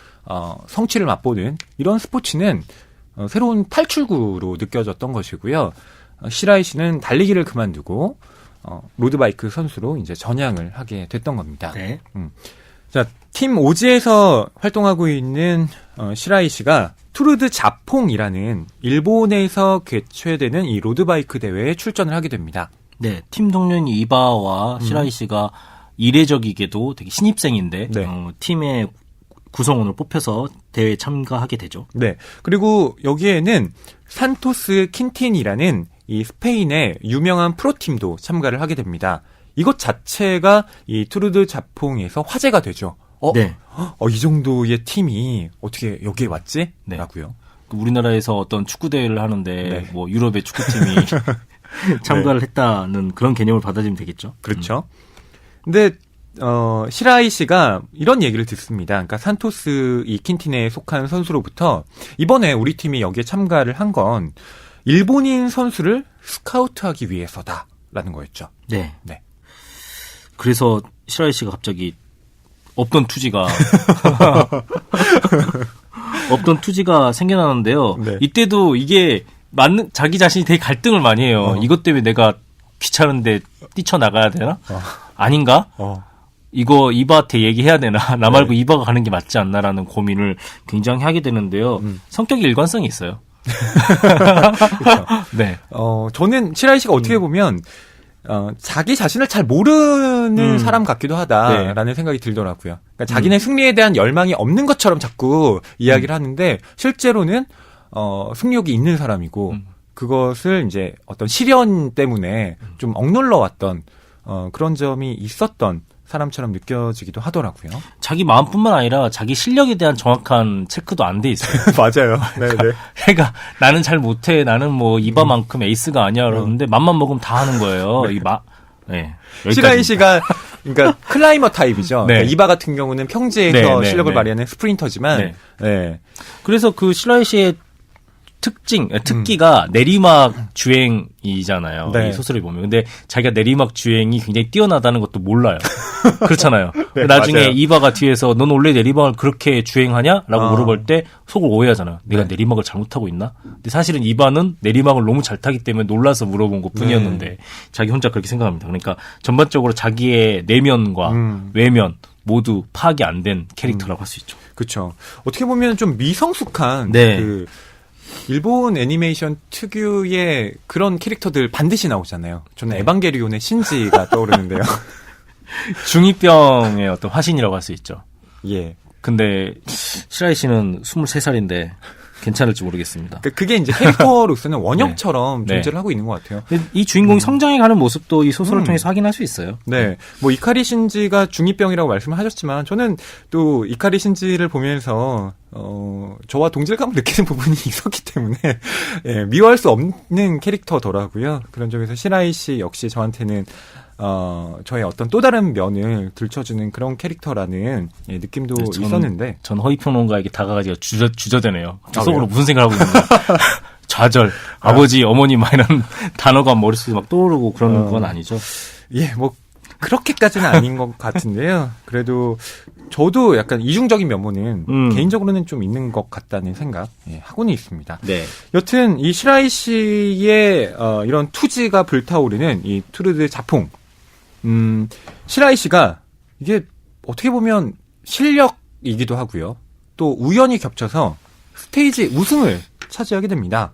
성취를 맛보는 이런 스포츠는 새로운 탈출구로 느껴졌던 것이고요. 시라이 씨는 달리기를 그만두고 로드바이크 선수로 이제 전향을 하게 됐던 겁니다. 네. 자, 팀 오지에서 활동하고 있는 시라이 씨가 투르드 자퐁이라는 일본에서 개최되는 이 로드바이크 대회에 출전을 하게 됩니다. 네, 팀 동료인 이바와 시라이 씨가 이례적이게도 되게 신입생인데 네. 팀의 구성원을 뽑혀서 대회에 참가하게 되죠. 네. 그리고 여기에는 산토스 킨틴이라는 이 스페인의 유명한 프로팀도 참가를 하게 됩니다. 이것 자체가 이 투르드 자퐁에서 화제가 되죠. 네. 이 정도의 팀이 어떻게 여기에 왔지? 네. 라고요. 우리나라에서 어떤 축구 대회를 하는데 네. 뭐 유럽의 축구팀이 참가를 했다는 그런 개념을 받아들이면 되겠죠. 그렇죠. 근데 시라이 씨가 이런 얘기를 듣습니다. 그러니까 산토스 이 킨틴에 속한 선수로부터 이번에 우리 팀이 여기에 참가를 한 건 일본인 선수를 스카우트하기 위해서다라는 거였죠. 네. 네. 그래서 시라이 씨가 갑자기 없던 투지가 생겨나는데요. 네. 이때도 이게 자기 자신이 되게 갈등을 많이 해요. 이것 때문에 내가 귀찮은데 뛰쳐나가야 되나? 아닌가? 이거 이바한테 얘기해야 되나? 나 말고 이바가 가는 게 맞지 않나라는 고민을 굉장히 하게 되는데요. 성격이 일관성이 있어요. 그렇죠. 네. 저는 시라이 씨가 어떻게 보면 자기 자신을 잘 모르는 사람 같기도 하다라는 생각이 들더라고요. 그러니까 자기네 승리에 대한 열망이 없는 것처럼 자꾸 이야기를 하는데 실제로는 승욕이 있는 사람이고 그것을 이제 어떤 시련 때문에 좀 억눌러 왔던 그런 점이 있었던 사람처럼 느껴지기도 하더라고요. 자기 마음뿐만 아니라 자기 실력에 대한 정확한 체크도 안 돼 있어요. 맞아요. 네네. 그러니까 나는 잘 못해. 나는 뭐 이바만큼 에이스가 아니야. 그러는데 맘만 먹으면 다 하는 거예요. 네. 시라이 씨가 그러니까 클라이머 타입이죠. 네. 그러니까 이바 같은 경우는 평지에서 네, 실력을 네. 발휘하는 스프린터지만 네. 네. 그래서 그 시라이 씨의 특기가 내리막 주행이잖아요. 네. 이 소설을 보면. 근데 자기가 내리막 주행이 굉장히 뛰어나다는 것도 몰라요. 그렇잖아요. 네, 나중에 맞아요. 이바가 뒤에서 넌 원래 내리막을 그렇게 주행하냐? 라고 물어볼 때 속을 오해하잖아요. 내가 네. 내리막을 잘못하고 있나? 근데 사실은 이바는 내리막을 너무 잘 타기 때문에 놀라서 물어본 것 뿐이었는데 자기 혼자 그렇게 생각합니다. 그러니까 전반적으로 자기의 내면과 외면 모두 파악이 안 된 캐릭터라고 할 수 있죠. 그렇죠. 어떻게 보면 좀 미성숙한 네. 그 일본 애니메이션 특유의 그런 캐릭터들 반드시 나오잖아요. 저는 에반게리온의 신지가 떠오르는데요. 중2병의 어떤 화신이라고 할 수 있죠. 예. 근데 시라이 씨는 23살인데 괜찮을지 모르겠습니다. 그게 이제 캐릭터로서는 원형처럼 네. 존재를 하고 있는 것 같아요. 근데 이 주인공이 성장해가는 모습도 이 소설을 통해서 확인할 수 있어요. 네. 뭐 이카리 신지가 중2병이라고 말씀을 하셨지만 저는 또 이카리 신지를 보면서 저와 동질감을 느끼는 부분이 있었기 때문에 예, 미워할 수 없는 캐릭터더라고요. 그런 점에서 시라이 씨 역시 저한테는 저의 어떤 또 다른 면을 들춰주는 그런 캐릭터라는 느낌도 있었는데. 전 허위평론가에게 다가가기가 주저되네요. 속으로 무슨 생각을 하고 있는가. 좌절, 아버지, 어머니 막 이런 단어가 머릿속에 막 떠오르고 그러는 건 아니죠. 예, 뭐 그렇게까지는 아닌 것 같은데요. 그래도 저도 약간 이중적인 면모는 개인적으로는 좀 있는 것 같다는 생각 하고는 있습니다. 네. 여튼 이 시라이 씨의 이런 투지가 불타오르는 이 투르드 자퐁. 시라이 씨가 이게 어떻게 보면 실력이기도 하고요. 또 우연히 겹쳐서 스테이지 우승을 차지하게 됩니다.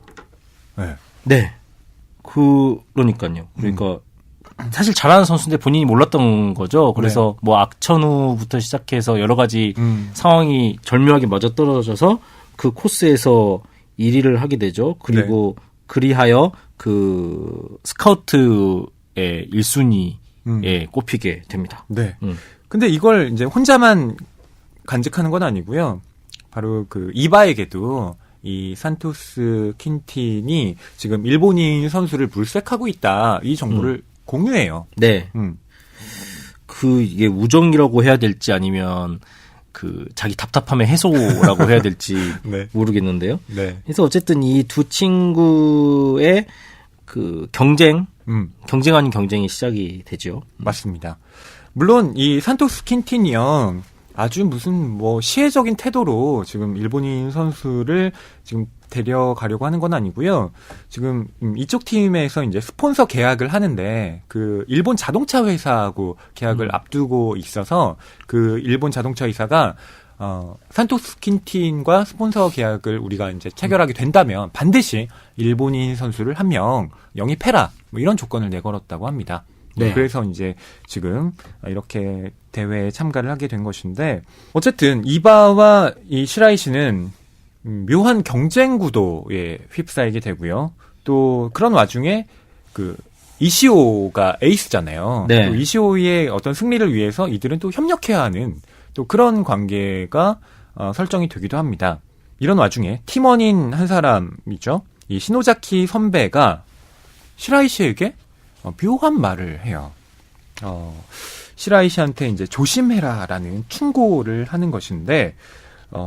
네. 네. 그러니까요. 그러니까 사실 잘하는 선수인데 본인이 몰랐던 거죠. 그래서 뭐 악천후부터 시작해서 여러 가지 상황이 절묘하게 맞아떨어져서 그 코스에서 1위를 하게 되죠. 그리고 그리하여 그 스카우트의 1순위에 꼽히게 됩니다. 네. 근데 이걸 이제 혼자만 간직하는 건 아니고요. 바로 그 이바에게도 이 산토스 퀸틴이 지금 일본인 선수를 물색하고 있다. 이 정보를 공유해요. 네. 이게 우정이라고 해야 될지 아니면 그 자기 답답함의 해소라고 해야 될지 네. 모르겠는데요. 네. 그래서 어쨌든 이 두 친구의 그 경쟁, 경쟁 아닌 경쟁이 시작이 되죠. 맞습니다. 물론 이 산토스 퀸틴이요. 아주 무슨 뭐 시혜적인 태도로 지금 일본인 선수를 지금 데려가려고 하는 건 아니고요. 지금 이쪽 팀에서 이제 스폰서 계약을 하는데 그 일본 자동차 회사하고 계약을 앞두고 있어서 그 일본 자동차 회사가 산토스 퀸틴과 스폰서 계약을 우리가 이제 체결하게 된다면 반드시 일본인 선수를 한 명 영입해라. 뭐 이런 조건을 내걸었다고 합니다. 네. 그래서 이제 지금 이렇게 대회에 참가를 하게 된 것인데 어쨌든 이바와 이 시라이 씨는 묘한 경쟁 구도에 휩싸이게 되고요. 또 그런 와중에 그 이시오가 에이스잖아요. 네. 또 이시오의 어떤 승리를 위해서 이들은 또 협력해야 하는 또 그런 관계가 설정이 되기도 합니다. 이런 와중에 팀원인 한 사람이죠. 이 시노자키 선배가 시라이 씨에게 묘한 말을 해요. 시라이 씨한테 이제 조심해라라는 충고를 하는 것인데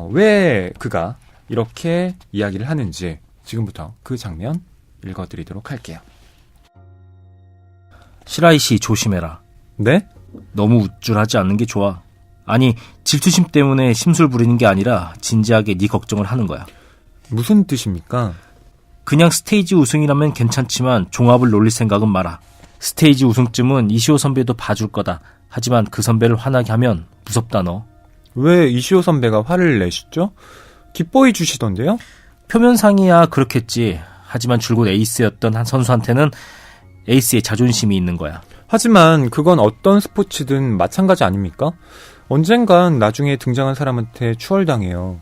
왜 그가 이렇게 이야기를 하는지 지금부터 그 장면 읽어드리도록 할게요. 시라이 씨 조심해라. 네? 너무 우쭐하지 않는 게 좋아. 아니 질투심 때문에 심술 부리는 게 아니라 진지하게 네 걱정을 하는 거야. 무슨 뜻입니까? 그냥 스테이지 우승이라면 괜찮지만 종합을 놀릴 생각은 마라. 스테이지 우승쯤은 이시오 선배도 봐줄 거다. 하지만 그 선배를 화나게 하면 무섭다 너. 왜 이시오 선배가 화를 내시죠? 기뻐해 주시던데요? 표면상이야 그렇겠지. 하지만 줄곧 에이스였던 한 선수한테는 에이스의 자존심이 있는 거야. 하지만 그건 어떤 스포츠든 마찬가지 아닙니까? 언젠간 나중에 등장한 사람한테 추월당해요.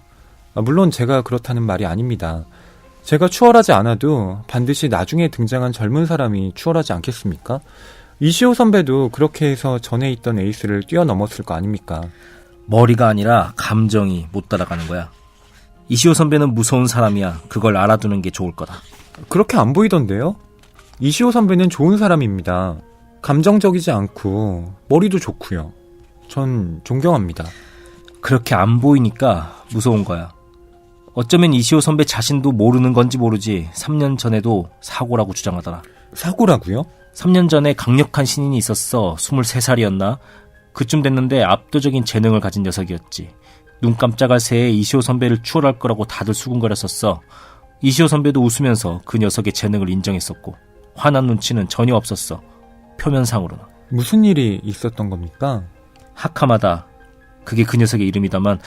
물론 제가 그렇다는 말이 아닙니다. 제가 추월하지 않아도 반드시 나중에 등장한 젊은 사람이 추월하지 않겠습니까? 이시오 선배도 그렇게 해서 전에 있던 에이스를 뛰어넘었을 거 아닙니까? 머리가 아니라 감정이 못 따라가는 거야. 이시오 선배는 무서운 사람이야. 그걸 알아두는 게 좋을 거다. 그렇게 안 보이던데요? 이시오 선배는 좋은 사람입니다. 감정적이지 않고 머리도 좋고요. 전 존경합니다. 그렇게 안 보이니까 무서운 거야. 어쩌면 이시오 선배 자신도 모르는 건지 모르지 3년 전에도 사고라고 주장하더라. 사고라고요? 3년 전에 강력한 신인이 있었어. 23살이었나? 그쯤 됐는데 압도적인 재능을 가진 녀석이었지. 눈 깜짝할 새에 이시오 선배를 추월할 거라고 다들 수군거렸었어. 이시오 선배도 웃으면서 그 녀석의 재능을 인정했었고 화난 눈치는 전혀 없었어. 표면상으로는. 무슨 일이 있었던 겁니까? 하카마다. 그게 그 녀석의 이름이다만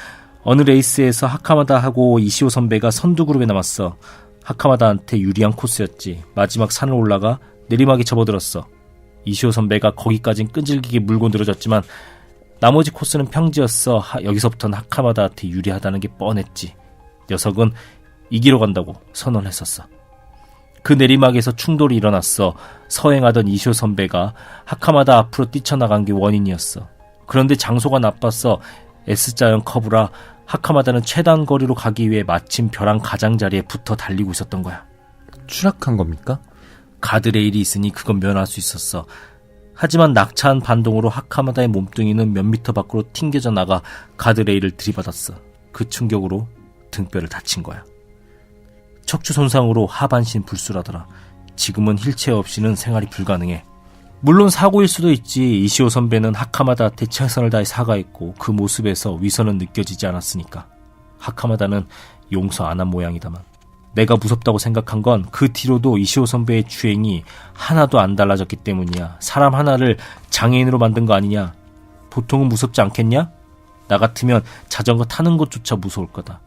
어느 레이스에서 하카마다하고 이시오 선배가 선두그룹에 남았어. 하카마다한테 유리한 코스였지. 마지막 산을 올라가 내리막에 접어들었어. 이시오 선배가 거기까진 끈질기게 물고 늘어졌지만 나머지 코스는 평지였어. 여기서부터는 하카마다한테 유리하다는 게 뻔했지. 녀석은 이기러 간다고 선언했었어. 그 내리막에서 충돌이 일어났어. 서행하던 이시오 선배가 하카마다 앞으로 뛰쳐나간 게 원인이었어. 그런데 장소가 나빴어. S자형 커브라 하카마다는 최단 거리로 가기 위해 마침 벼랑 가장자리에 붙어 달리고 있었던 거야. 추락한 겁니까? 가드레일이 있으니 그건 면할 수 있었어. 하지만 낙차한 반동으로 하카마다의 몸뚱이는 몇 미터 밖으로 튕겨져 나가 가드레일을 들이받았어. 그 충격으로 등뼈를 다친 거야. 척추 손상으로 하반신 불수라더라. 지금은 힐체어 없이는 생활이 불가능해. 물론 사고일 수도 있지. 이시오 선배는 하카마다한테 최선을 다해 사과했고 그 모습에서 위선은 느껴지지 않았으니까. 하카마다는 용서 안 한 모양이다만 내가 무섭다고 생각한 건 그 뒤로도 이시오 선배의 주행이 하나도 안 달라졌기 때문이야. 사람 하나를 장애인으로 만든 거 아니냐. 보통은 무섭지 않겠냐? 나 같으면 자전거 타는 것조차 무서울 거다.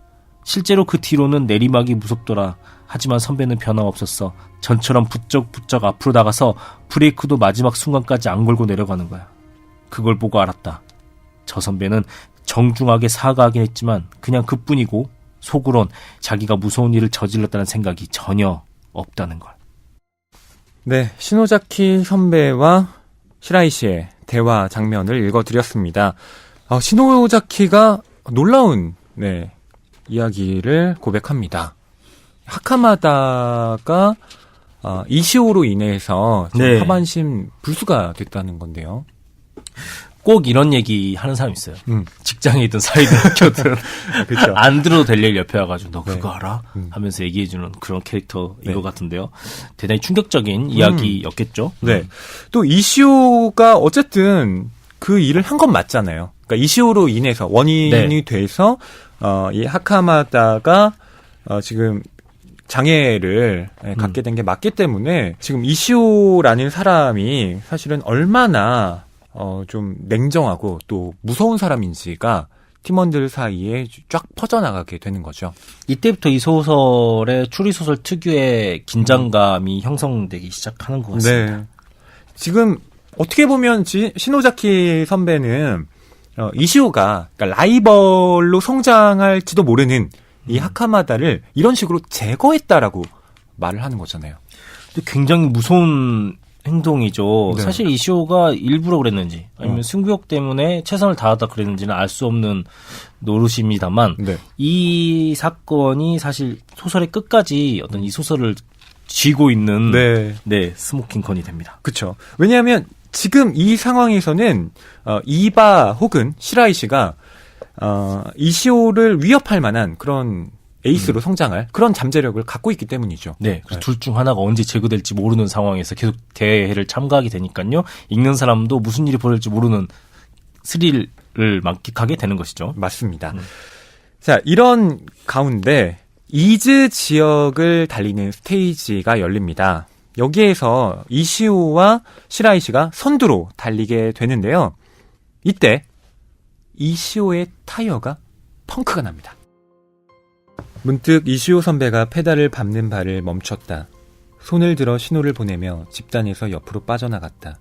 실제로 그 뒤로는 내리막이 무섭더라. 하지만 선배는 변함없었어. 전처럼 부쩍부쩍 앞으로 나가서 브레이크도 마지막 순간까지 안 걸고 내려가는 거야. 그걸 보고 알았다. 저 선배는 정중하게 사과하긴 했지만 그냥 그뿐이고 속으론 자기가 무서운 일을 저질렀다는 생각이 전혀 없다는 걸. 네, 시노자키 선배와 시라이 씨의 대화 장면을 읽어드렸습니다. 시노자키가 놀라운 이야기를 고백합니다. 하카마다가 이시오로 인해서 지금 하반신 불수가 됐다는 건데요. 꼭 이런 얘기 하는 사람 있어요. 직장에 있던 사이드학교들은 그렇죠. 안 들어도 될 얘기 옆에 와가지고 너 그거 알아? 하면서 얘기해주는 그런 캐릭터인 것 같은데요. 대단히 충격적인 이야기였겠죠. 네. 또 이시오가 어쨌든 그 일을 한 건 맞잖아요. 그러니까 이시오로 인해서 원인이 돼서 이 하카마다가 지금 장애를 갖게 된 게 맞기 때문에 지금 이시오라는 사람이 사실은 얼마나 좀 냉정하고 또 무서운 사람인지가 팀원들 사이에 쫙 퍼져나가게 되는 거죠. 이때부터 이 소설의 추리소설 특유의 긴장감이 형성되기 시작하는 것 같습니다. 네. 지금 어떻게 보면 시노자키 선배는 이시오가 그러니까 라이벌로 성장할지도 모르는 이 하카마다를 이런 식으로 제거했다라고 말을 하는 거잖아요. 굉장히 무서운 행동이죠. 네. 사실 이시오가 일부러 그랬는지 아니면 승부욕 때문에 최선을 다하다 그랬는지는 알 수 없는 노릇입니다만 이 사건이 사실 소설의 끝까지 어떤 이 소설을 쥐고 있는 스모킹건이 됩니다. 그렇죠. 왜냐하면 지금 이 상황에서는 이바 혹은 시라이 씨가 이시오를 위협할 만한 그런 에이스로 성장할 그런 잠재력을 갖고 있기 때문이죠. 네. 둘 중 하나가 언제 제거될지 모르는 상황에서 계속 대회를 참가하게 되니까요. 읽는 사람도 무슨 일이 벌어질지 모르는 스릴을 만끽하게 되는 것이죠. 맞습니다. 자, 이런 가운데 이즈 지역을 달리는 스테이지가 열립니다. 여기에서 이시오와 시라이 씨가 선두로 달리게 되는데요. 이때 이시오의 타이어가 펑크가 납니다. 문득 이시오 선배가 페달을 밟는 발을 멈췄다. 손을 들어 신호를 보내며 집단에서 옆으로 빠져나갔다.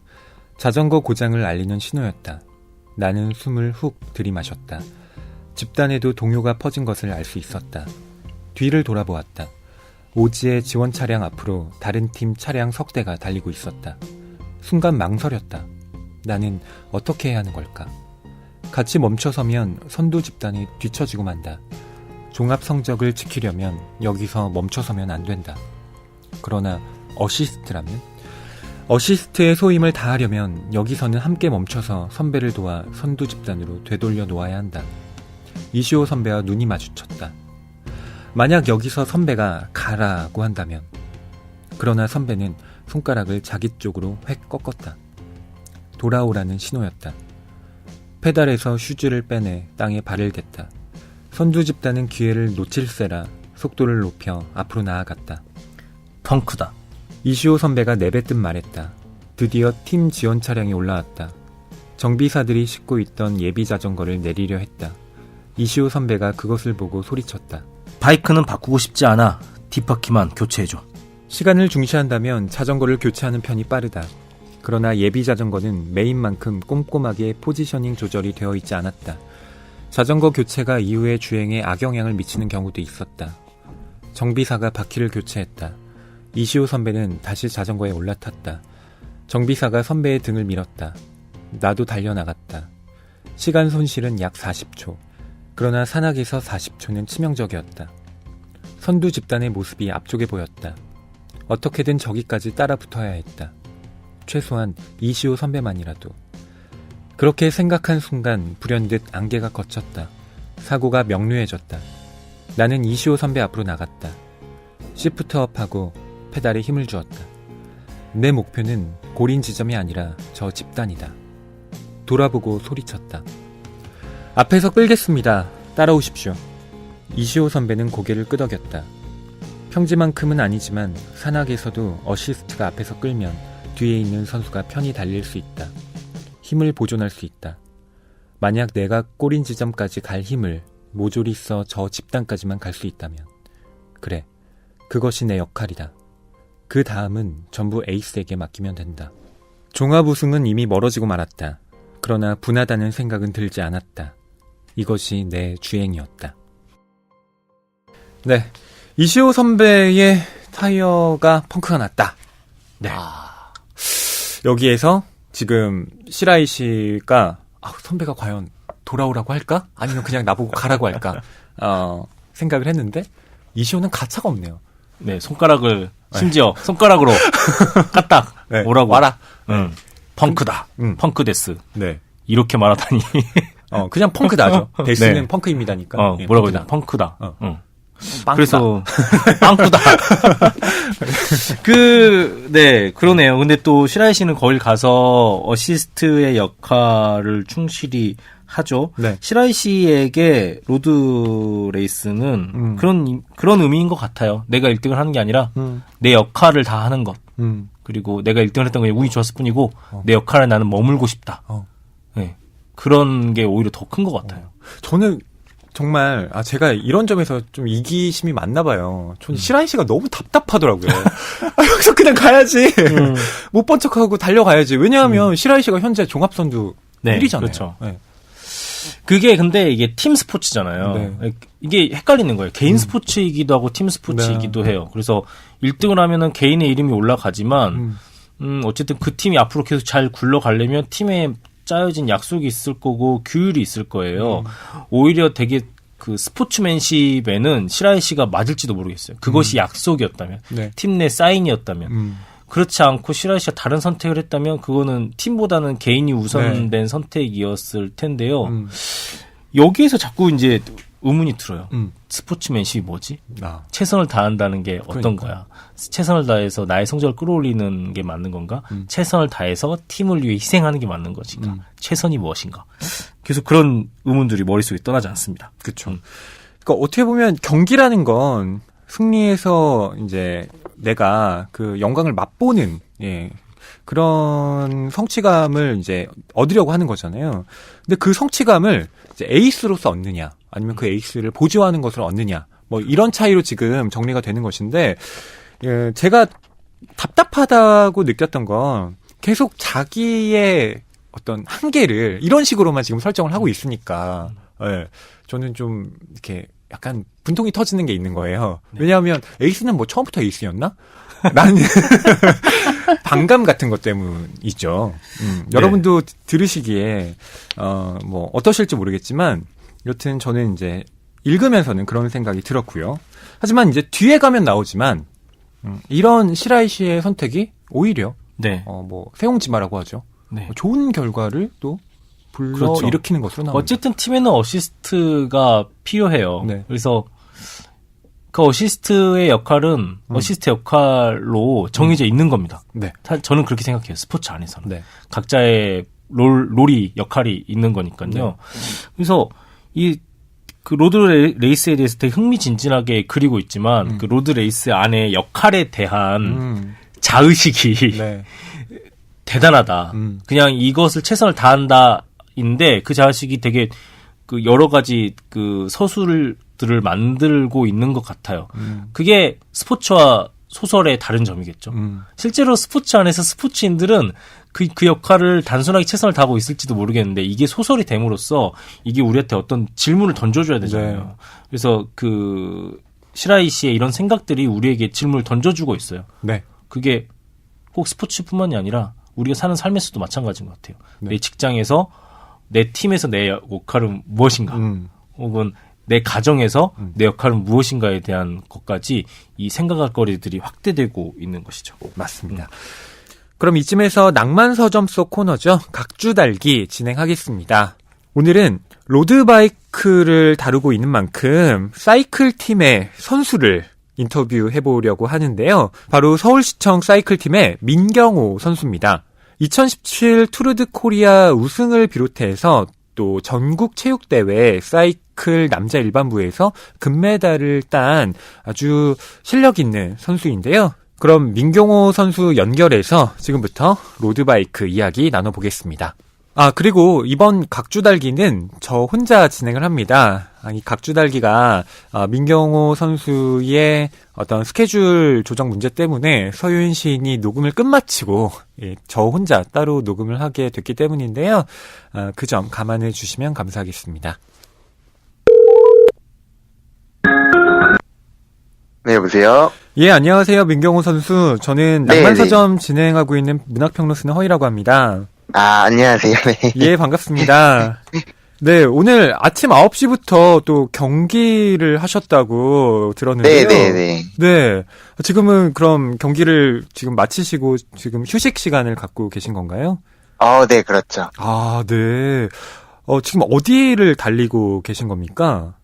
자전거 고장을 알리는 신호였다. 나는 숨을 훅 들이마셨다. 집단에도 동요가 퍼진 것을 알 수 있었다. 뒤를 돌아보았다. 오지의 지원 차량 앞으로 다른 팀 차량 석 대가 달리고 있었다. 순간 망설였다. 나는 어떻게 해야 하는 걸까? 같이 멈춰서면 선두 집단이 뒤처지고 만다. 종합 성적을 지키려면 여기서 멈춰서면 안 된다. 그러나 어시스트라면? 어시스트의 소임을 다하려면 여기서는 함께 멈춰서 선배를 도와 선두 집단으로 되돌려 놓아야 한다. 이시오 선배와 눈이 마주쳤다. 만약 여기서 선배가 가라고 한다면, 그러나 선배는 손가락을 자기 쪽으로 획 꺾었다. 돌아오라는 신호였다. 페달에서 슈즈를 빼내 땅에 발을 댔다. 선두 집단은 기회를 놓칠세라 속도를 높여 앞으로 나아갔다. 펑크다. 이시오 선배가 내뱉듯 말했다. 드디어 팀 지원 차량이 올라왔다. 정비사들이 싣고 있던 예비 자전거를 내리려 했다. 이시오 선배가 그것을 보고 소리쳤다. 바이크는 바꾸고 싶지 않아. 뒷바퀴만 교체해줘. 시간을 중시한다면 자전거를 교체하는 편이 빠르다. 그러나 예비 자전거는 메인만큼 꼼꼼하게 포지셔닝 조절이 되어 있지 않았다. 자전거 교체가 이후의 주행에 악영향을 미치는 경우도 있었다. 정비사가 바퀴를 교체했다. 이시오 선배는 다시 자전거에 올라탔다. 정비사가 선배의 등을 밀었다. 나도 달려나갔다. 시간 손실은 약 40초. 그러나 산악에서 40초는 치명적이었다. 선두 집단의 모습이 앞쪽에 보였다. 어떻게든 저기까지 따라 붙어야 했다. 최소한 이시오 선배만이라도. 그렇게 생각한 순간 불현듯 안개가 걷혔다. 사고가 명료해졌다. 나는 이시오 선배 앞으로 나갔다. 시프트업하고 페달에 힘을 주었다. 내 목표는 골인 지점이 아니라 저 집단이다. 돌아보고 소리쳤다. 앞에서 끌겠습니다. 따라오십시오. 이시오 선배는 고개를 끄덕였다. 평지만큼은 아니지만 산악에서도 어시스트가 앞에서 끌면 뒤에 있는 선수가 편히 달릴 수 있다. 힘을 보존할 수 있다. 만약 내가 골인 지점까지 갈 힘을 모조리 써 저 집단까지만 갈 수 있다면, 그래, 그것이 내 역할이다. 그 다음은 전부 에이스에게 맡기면 된다. 종합 우승은 이미 멀어지고 말았다. 그러나 분하다는 생각은 들지 않았다. 이것이 내 주행이었다. 네, 이시오 선배의 타이어가 펑크가 났다. 네. 여기에서 지금 시라이 씨가 선배가 과연 돌아오라고 할까? 아니면 그냥 나보고 가라고 할까? 생각을 했는데 이시호는 가차가 없네요. 네, 손가락을 심지어 손가락으로 까딱 네, 오라고. 와라. 응. 펑크다. 펑크 데스. 네. 이렇게 말하다니. 그냥 펑크다죠. 데스는 네. 펑크입니다니까. 예, 뭐라고 펑크다. 해야 되나? 펑크다. 응. 빵꾸다. 그래서 빵꾸다. 네, 그러네요. 근데 또 시라이 씨는 거길 가서 어시스트의 역할을 충실히 하죠. 네. 시라이 씨에게 로드 레이스는 그런 의미인 것 같아요. 내가 1등을 하는 게 아니라 내 역할을 다 하는 것. 그리고 내가 1등을 했던 게 운이 좋았을 뿐이고 내 역할에 나는 머물고 싶다. 네. 그런 게 오히려 더 큰 것 같아요. 저는 정말 제가 이런 점에서 좀 이기심이 많나 봐요. 저는 시라이 씨가 너무 답답하더라고요. 여기서 그냥 가야지. 못 본 척하고 달려가야지. 왜냐하면 시라이 씨가 현재 종합선두 1위잖아요. 그렇죠. 네. 그게 근데 이게 팀 스포츠잖아요. 네. 이게 헷갈리는 거예요. 개인 스포츠이기도 하고 팀 스포츠이기도 해요. 그래서 1등을 하면은 개인의 이름이 올라가지만 어쨌든 그 팀이 앞으로 계속 잘 굴러가려면 팀에 짜여진 약속이 있을 거고 규율이 있을 거예요. 오히려 되게 그 스포츠맨십에는 시라이 씨가 맞을지도 모르겠어요. 그것이 약속이었다면, 네. 팀 내 사인이었다면. 그렇지 않고 시라이 씨가 다른 선택을 했다면 그거는 팀보다는 개인이 우선된 선택이었을 텐데요. 여기에서 자꾸 이제 의문이 들어요. 스포츠맨십이 뭐지? 최선을 다한다는 게 어떤 거야? 최선을 다해서 나의 성적을 끌어올리는 게 맞는 건가? 최선을 다해서 팀을 위해 희생하는 게 맞는 것인가? 최선이 무엇인가? 계속 그런 의문들이 머릿속에 떠나지 않습니다. 그렇죠. 그러니까 어떻게 보면 경기라는 건 승리해서 이제 내가 그 영광을 맛보는 그런 성취감을 이제 얻으려고 하는 거잖아요. 근데 그 성취감을 이제 에이스로서 얻느냐, 아니면 그 에이스를 보조하는 것을 얻느냐, 뭐 이런 차이로 지금 정리가 되는 것인데, 제가 답답하다고 느꼈던 건 계속 자기의 어떤 한계를 이런 식으로만 지금 설정을 하고 있으니까, 저는 좀 이렇게 약간 분통이 터지는 게 있는 거예요. 왜냐하면 에이스는 뭐 처음부터 에이스였나? 라는 반감 같은 것 때문이죠. 여러분도 들으시기에 뭐 어떠실지 모르겠지만 여튼 저는 이제 읽으면서는 그런 생각이 들었고요. 하지만 이제 뒤에 가면 나오지만 이런 시라이 씨의 선택이 오히려 뭐 세옹지마라고 하죠. 좋은 결과를 또 불러 일으키는 것으로 나옵니다. 어쨌든 팀에는 어시스트가 필요해요. 그래서 그 어시스트의 역할은 어시스트 역할로 정해져 있는 겁니다. 저는 그렇게 생각해요. 스포츠 안에서는. 각자의 롤이 역할이 있는 거니까요. 그래서 그 로드 레이스에 대해서 되게 흥미진진하게 그리고 있지만 그 로드 레이스 안에 역할에 대한 자의식이 대단하다. 그냥 이것을 최선을 다한다인데 그 자의식이 되게 그 여러 가지 그 서술들을 만들고 있는 것 같아요. 그게 스포츠와 소설의 다른 점이겠죠. 실제로 스포츠 안에서 스포츠인들은 그 역할을 단순하게 최선을 다하고 있을지도 모르겠는데 이게 소설이 됨으로써 이게 우리한테 어떤 질문을 던져줘야 되잖아요. 그래서 그 시라이 씨의 이런 생각들이 우리에게 질문을 던져주고 있어요. 그게 꼭 스포츠뿐만이 아니라 우리가 사는 삶에서도 마찬가지인 것 같아요. 내 직장에서 내 팀에서 내 역할은 무엇인가 혹은 내 가정에서 내 역할은 무엇인가에 대한 것까지 이 생각할 거리들이 확대되고 있는 것이죠. 맞습니다. 그럼 이쯤에서 낭만 서점 속 코너죠. 각주 달기 진행하겠습니다. 오늘은 로드바이크를 다루고 있는 만큼 사이클 팀의 선수를 인터뷰해보려고 하는데요. 바로 서울시청 사이클 팀의 민경호 선수입니다. 2017 투르드 코리아 우승을 비롯해서 또 전국 체육대회 사이클 남자 일반부에서 금메달을 딴 아주 실력 있는 선수인데요. 그럼 민경호 선수 연결해서 지금부터 로드바이크 이야기 나눠보겠습니다. 그리고 이번 각주달기는 저 혼자 진행을 합니다. 이 각주달기가 민경호 선수의 어떤 스케줄 조정 문제 때문에 서유인 시인이 녹음을 끝마치고 저 혼자 따로 녹음을 하게 됐기 때문인데요. 그 점 감안해 주시면 감사하겠습니다. 네, 여보세요? 예, 안녕하세요. 민경호 선수. 저는 네, 낭만서점 진행하고 있는 문학평론 쓰는 허이라고 합니다. 아, 안녕하세요. 네. 예, 반갑습니다. 네, 오늘 아침 9시부터 또 경기를 하셨다고 들었는데요. 네네네. 네. 지금은 그럼 경기를 지금 마치시고 지금 휴식 시간을 갖고 계신 건가요? 네, 그렇죠. 아, 네. 지금 어디를 달리고 계신 겁니까?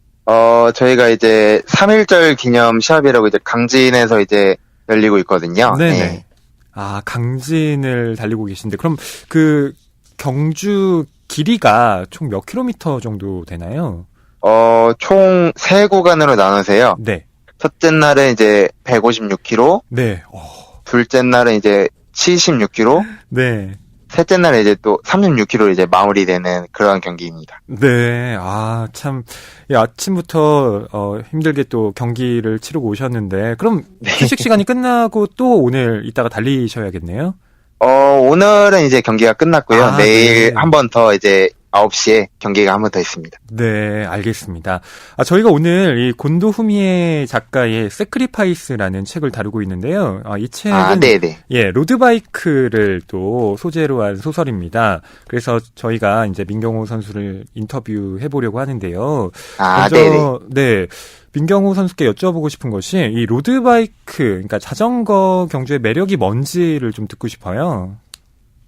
저희가 이제 3.1절 기념 시합이라고 이제 강진에서 이제 열리고 있거든요. 네네. 네. 아, 강진을 달리고 계신데, 그럼 그 경주 길이가 총 몇 킬로미터 정도 되나요? 총 3구간으로 나누세요. 네. 첫째 날은 이제 156km, 네. 둘째 날은 이제 76km, 네. 셋째 날은 이제 또 36km로 이제 마무리되는 그런 경기입니다. 네. 아, 참, 예, 아침부터, 힘들게 또 경기를 치르고 오셨는데, 그럼 휴식 시간이 끝나고 또 오늘 이따가 달리셔야겠네요? 오늘은 이제 경기가 끝났고요. 아, 내일 네. 한 번 더 이제 9시에 경기가 한 번 더 있습니다. 네, 알겠습니다. 저희가 오늘 이 곤도 후미에 작가의 세크리파이스라는 책을 다루고 있는데요. 이 책은 네네. 예, 로드바이크를 또 소재로 한 소설입니다. 그래서 저희가 이제 민경호 선수를 인터뷰해 보려고 하는데요. 먼저 네네. 네. 민경호 선수께 여쭤보고 싶은 것이 이 로드바이크, 그러니까 자전거 경주의 매력이 뭔지를 좀 듣고 싶어요.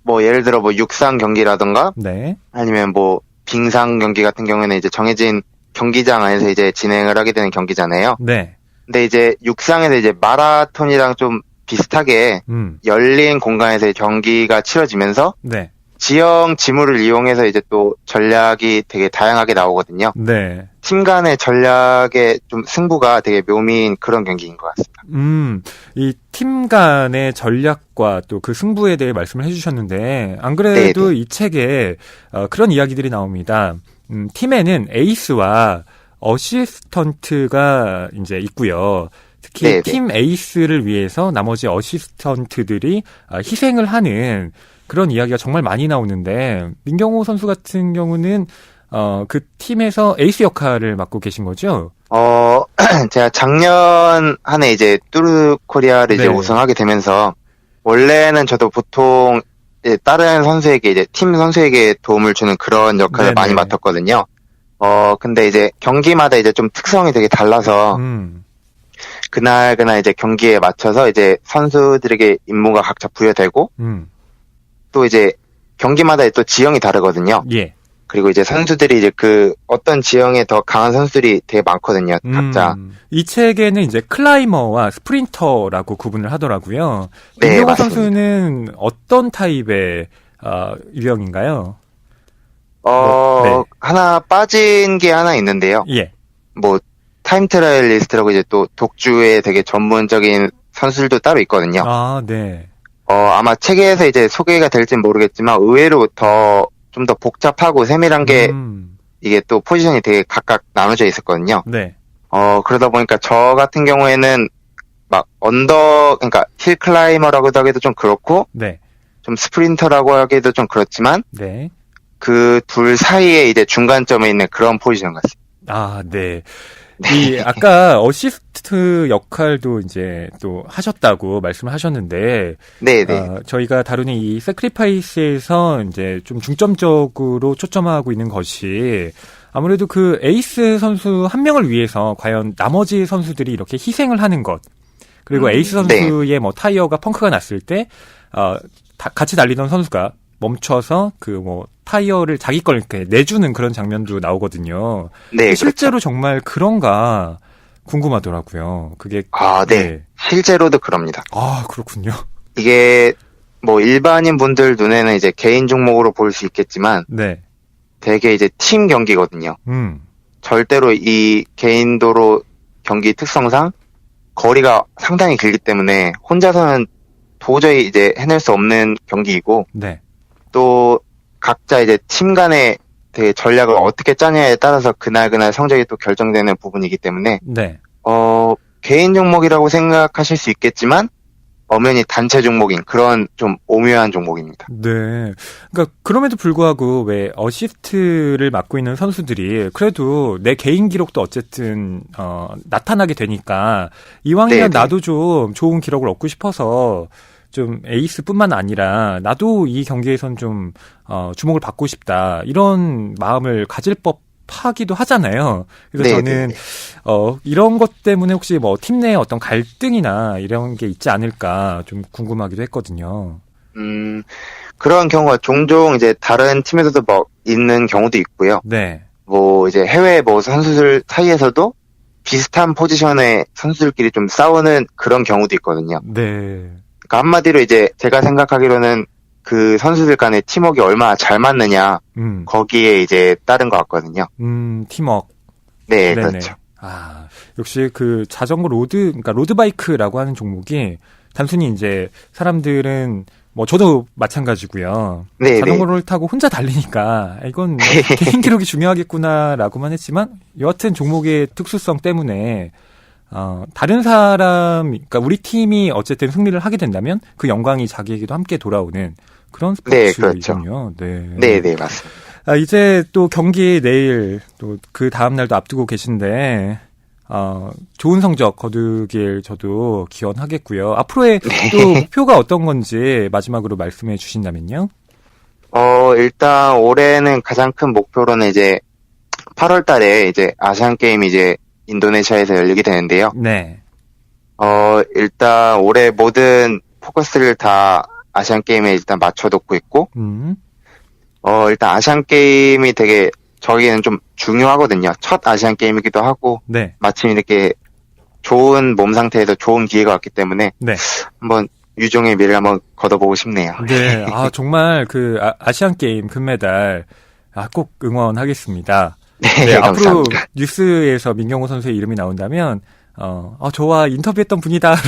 뭐 예를 들어 뭐 육상 경기라던가 네. 아니면 뭐 빙상 경기 같은 경우에는 이제 정해진 경기장 안에서 이제 진행을 하게 되는 경기잖아요. 네. 근데 이제 육상에서 이제 마라톤이랑 좀 비슷하게 열린 공간에서 경기가 치러지면서 네. 지형 지물을 이용해서 이제 또 전략이 되게 다양하게 나오거든요. 네. 팀 간의 전략의 좀 승부가 되게 묘미인 그런 경기인 것 같습니다. 이 팀 간의 전략과 또 그 승부에 대해 말씀을 해주셨는데, 안 그래도 네네. 이 책에 그런 이야기들이 나옵니다. 팀에는 에이스와 어시스턴트가 이제 있고요. 특히 네네. 팀 에이스를 위해서 나머지 어시스턴트들이 희생을 하는 그런 이야기가 정말 많이 나오는데, 민경호 선수 같은 경우는 그 팀에서 에이스 역할을 맡고 계신 거죠? 제가 작년 한 해 이제 뚜르 코리아를 이제 네. 우승하게 되면서 원래는 저도 보통 이제 다른 선수에게 이제 팀 선수에게 도움을 주는 그런 역할을 네네. 많이 맡았거든요. 근데 이제 경기마다 이제 좀 특성이 되게 달라서 그날 이제 경기에 맞춰서 이제 선수들에게 임무가 각자 부여되고 또 이제 경기마다 또 지형이 다르거든요. 예. 그리고 이제 선수들이 이제 그 어떤 지형에 더 강한 선수들이 되게 많거든요. 각자. 이 책에는 이제 클라이머와 스프린터라고 구분을 하더라고요. 네, 민경호 맞습니다. 선수는 어떤 타입의 유형인가요? 네. 하나 빠진 게 하나 있는데요. 예. 뭐 타임 트라이얼리스트라고 이제 또 독주에 되게 전문적인 선수들도 따로 있거든요. 아, 네. 아마 책에서 이제 소개가 될진 모르겠지만 의외로 좀 더 복잡하고 세밀한 게 이게 또 포지션이 되게 각각 나눠져 있었거든요. 네. 그러다 보니까 저 같은 경우에는 막 그러니까 힐 클라이머라고도 하기도 좀 그렇고, 네. 좀 스프린터라고 하기도 좀 그렇지만, 네. 그 둘 사이에 이제 중간점에 있는 그런 포지션 같습니다. 아, 네. 이 아까 어시스트 역할도 이제 또 하셨다고 말씀을 하셨는데, 네네. 저희가 다루는 이 세크리파이스에서 이제 좀 중점적으로 초점하고 있는 것이 아무래도 그 에이스 선수 한 명을 위해서 과연 나머지 선수들이 이렇게 희생을 하는 것, 그리고 에이스 선수의 뭐 타이어가 펑크가 났을 때 같이 달리던 선수가 멈춰서 그 뭐 타이어를 자기 걸 이렇게 내주는 그런 장면도 나오거든요. 네, 실제로 그렇죠. 정말 그런가 궁금하더라고요. 그게 네. 실제로도 그럽니다. 아, 그렇군요. 이게 뭐 일반인 분들 눈에는 이제 개인 종목으로 볼 수 있겠지만, 네. 되게 이제 팀 경기거든요. 절대로 이 개인 도로 경기 특성상 거리가 상당히 길기 때문에 혼자서는 도저히 이제 해낼 수 없는 경기이고, 네. 또 각자 이제 팀 간의 되게 전략을 어떻게 짜냐에 따라서 그날 성적이 또 결정되는 부분이기 때문에 네. 개인 종목이라고 생각하실 수 있겠지만 엄연히 단체 종목인 그런 좀 오묘한 종목입니다. 네. 그러니까 그럼에도 불구하고 왜 어시스트를 맡고 있는 선수들이 그래도 내 개인 기록도 어쨌든 나타나게 되니까 이왕이면 네네. 나도 좀 좋은 기록을 얻고 싶어서 좀 에이스뿐만 아니라 나도 이 경기에선 좀 주목을 받고 싶다 이런 마음을 가질 법하기도 하잖아요. 그래서 저는 이런 것 때문에 혹시 뭐 팀 내에 어떤 갈등이나 이런 게 있지 않을까 좀 궁금하기도 했거든요. 그런 경우가 종종 이제 다른 팀에서도 뭐 있는 경우도 있고요. 네. 뭐 이제 해외 뭐 선수들 사이에서도 비슷한 포지션의 선수들끼리 좀 싸우는 그런 경우도 있거든요. 네. 그러니까 한마디로 이제 제가 생각하기로는 그 선수들 간의 팀워크가 얼마나 잘 맞느냐 거기에 이제 따른 것 같거든요. 팀워크. 네, 네네. 그렇죠. 아, 역시 그 자전거 그러니까 로드바이크라고 하는 종목이 단순히 이제 사람들은 뭐 저도 마찬가지고요. 네, 자전거를 타고 혼자 달리니까 이건 뭐 개인 기록이 중요하겠구나라고만 했지만 여하튼 종목의 특수성 때문에 다른 사람, 그러니까 우리 팀이 어쨌든 승리를 하게 된다면 그 영광이 자기에게도 함께 돌아오는 그런 스포츠이군요. 네, 그렇죠. 네. 네, 맞습니다. 이제 또 경기 내일 또 그 다음 날도 앞두고 계신데 좋은 성적 거두길 저도 기원하겠고요. 앞으로의 또 목표가 어떤 건지 마지막으로 말씀해 주신다면요. 일단 올해는 가장 큰 목표로는 이제 8월 달에 이제 아시안 게임이 이제 인도네시아에서 열리게 되는데요. 네. 일단 올해 모든 포커스를 다 아시안 게임에 일단 맞춰놓고 있고, 일단 아시안 게임이 되게 저희에는 좀 중요하거든요. 첫 아시안 게임이기도 하고, 네. 마침 이렇게 좋은 몸 상태에서 좋은 기회가 왔기 때문에, 네. 한번 유종의 미를 한번 걷어보고 싶네요. 네. 정말 그 아시안 게임 금메달 꼭 응원하겠습니다. 네, 앞으로 감사합니다. 뉴스에서 민경호 선수의 이름이 나온다면, 저와 인터뷰했던 분이다라고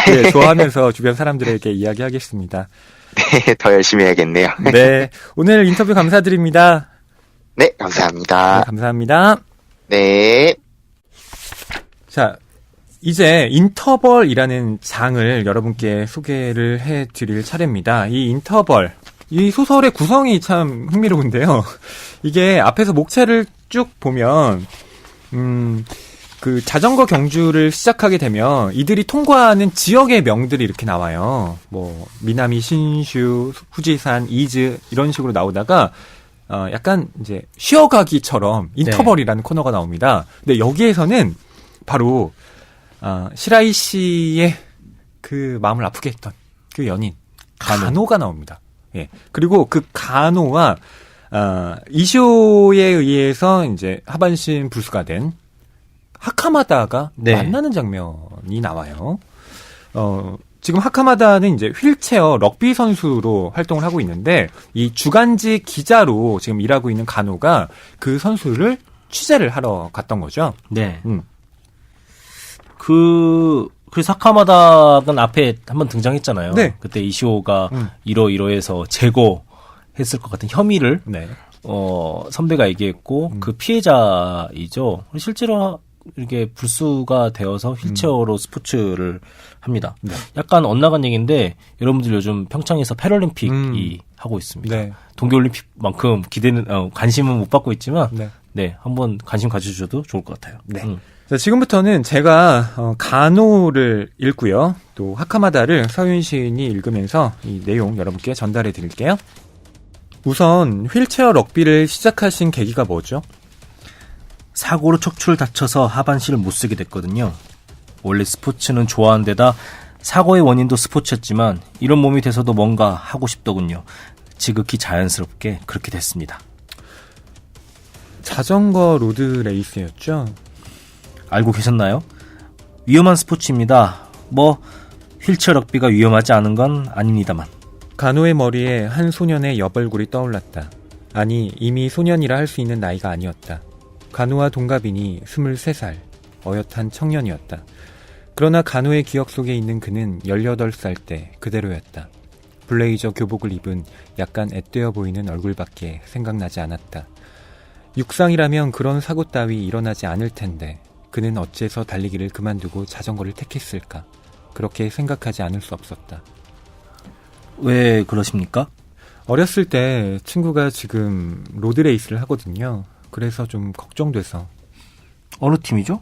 네, 좋아하면서 주변 사람들에게 이야기하겠습니다. 네, 더 열심히 해야겠네요. 네. 오늘 인터뷰 감사드립니다. 네, 감사합니다. 네, 감사합니다. 네. 자, 이제 인터벌이라는 장을 여러분께 소개를 해드릴 차례입니다. 이 인터벌, 이 소설의 구성이 참 흥미로운데요. 이게 앞에서 목차를 쭉 보면, 그 자전거 경주를 시작하게 되면 이들이 통과하는 지역의 명들이 이렇게 나와요. 뭐, 미나미 신슈, 후지산, 이즈, 이런 식으로 나오다가, 약간 이제 쉬어가기처럼 인터벌이라는 코너가 나옵니다. 근데 여기에서는 바로, 시라이 씨의 그 마음을 아프게 했던 그 연인, 가노가 나옵니다. 예. 그리고 그 가노와, 이쇼에 의해서 이제 하반신 불수가 된 하카마다가 네. 만나는 장면이 나와요. 지금 하카마다는 이제 휠체어 럭비 선수로 활동을 하고 있는데 이 주간지 기자로 지금 일하고 있는 가노가 그 선수를 취재를 하러 갔던 거죠. 네. 그 사카마다는 앞에 한번 등장했잖아요. 네. 그때 이시오가 이러이러해서 제거했을 것 같은 혐의를 네. 선배가 얘기했고 그 피해자이죠. 실제로 이렇게 불수가 되어서 휠체어로 스포츠를 합니다. 네. 약간 엇나간 얘기인데 여러분들 요즘 평창에서 패럴림픽이 하고 있습니다. 네. 동계올림픽만큼 기대는 관심은 못 받고 있지만 네. 네, 한번 관심 가져주셔도 좋을 것 같아요. 네. 자, 지금부터는 제가 가노를 읽고요. 또 하카마다를 서윤 시인이 읽으면서 이 내용 여러분께 전달해 드릴게요. 우선 휠체어 럭비를 시작하신 계기가 뭐죠? 사고로 척추를 다쳐서 하반신을 못 쓰게 됐거든요. 원래 스포츠는 좋아하는 데다 사고의 원인도 스포츠였지만 이런 몸이 돼서도 뭔가 하고 싶더군요. 지극히 자연스럽게 그렇게 됐습니다. 자전거 로드 레이스였죠? 알고 계셨나요? 위험한 스포츠입니다. 뭐 휠체어 럭비가 위험하지 않은 건 아닙니다만. 가노의 머리에 한 소년의 여벌굴이 떠올랐다. 아니, 이미 소년이라 할 수 있는 나이가 아니었다. 가노와 동갑이니 23살, 어엿한 청년이었다. 그러나 가노의 기억 속에 있는 그는 18살 때 그대로였다. 블레이저 교복을 입은 약간 앳되어 보이는 얼굴밖에 생각나지 않았다. 육상이라면 그런 사고 따위 일어나지 않을 텐데 그는 어째서 달리기를 그만두고 자전거를 택했을까? 그렇게 생각하지 않을 수 없었다. 왜 그러십니까? 어렸을 때 친구가 지금 로드레이스를 하거든요. 그래서 좀 걱정돼서. 어느 팀이죠?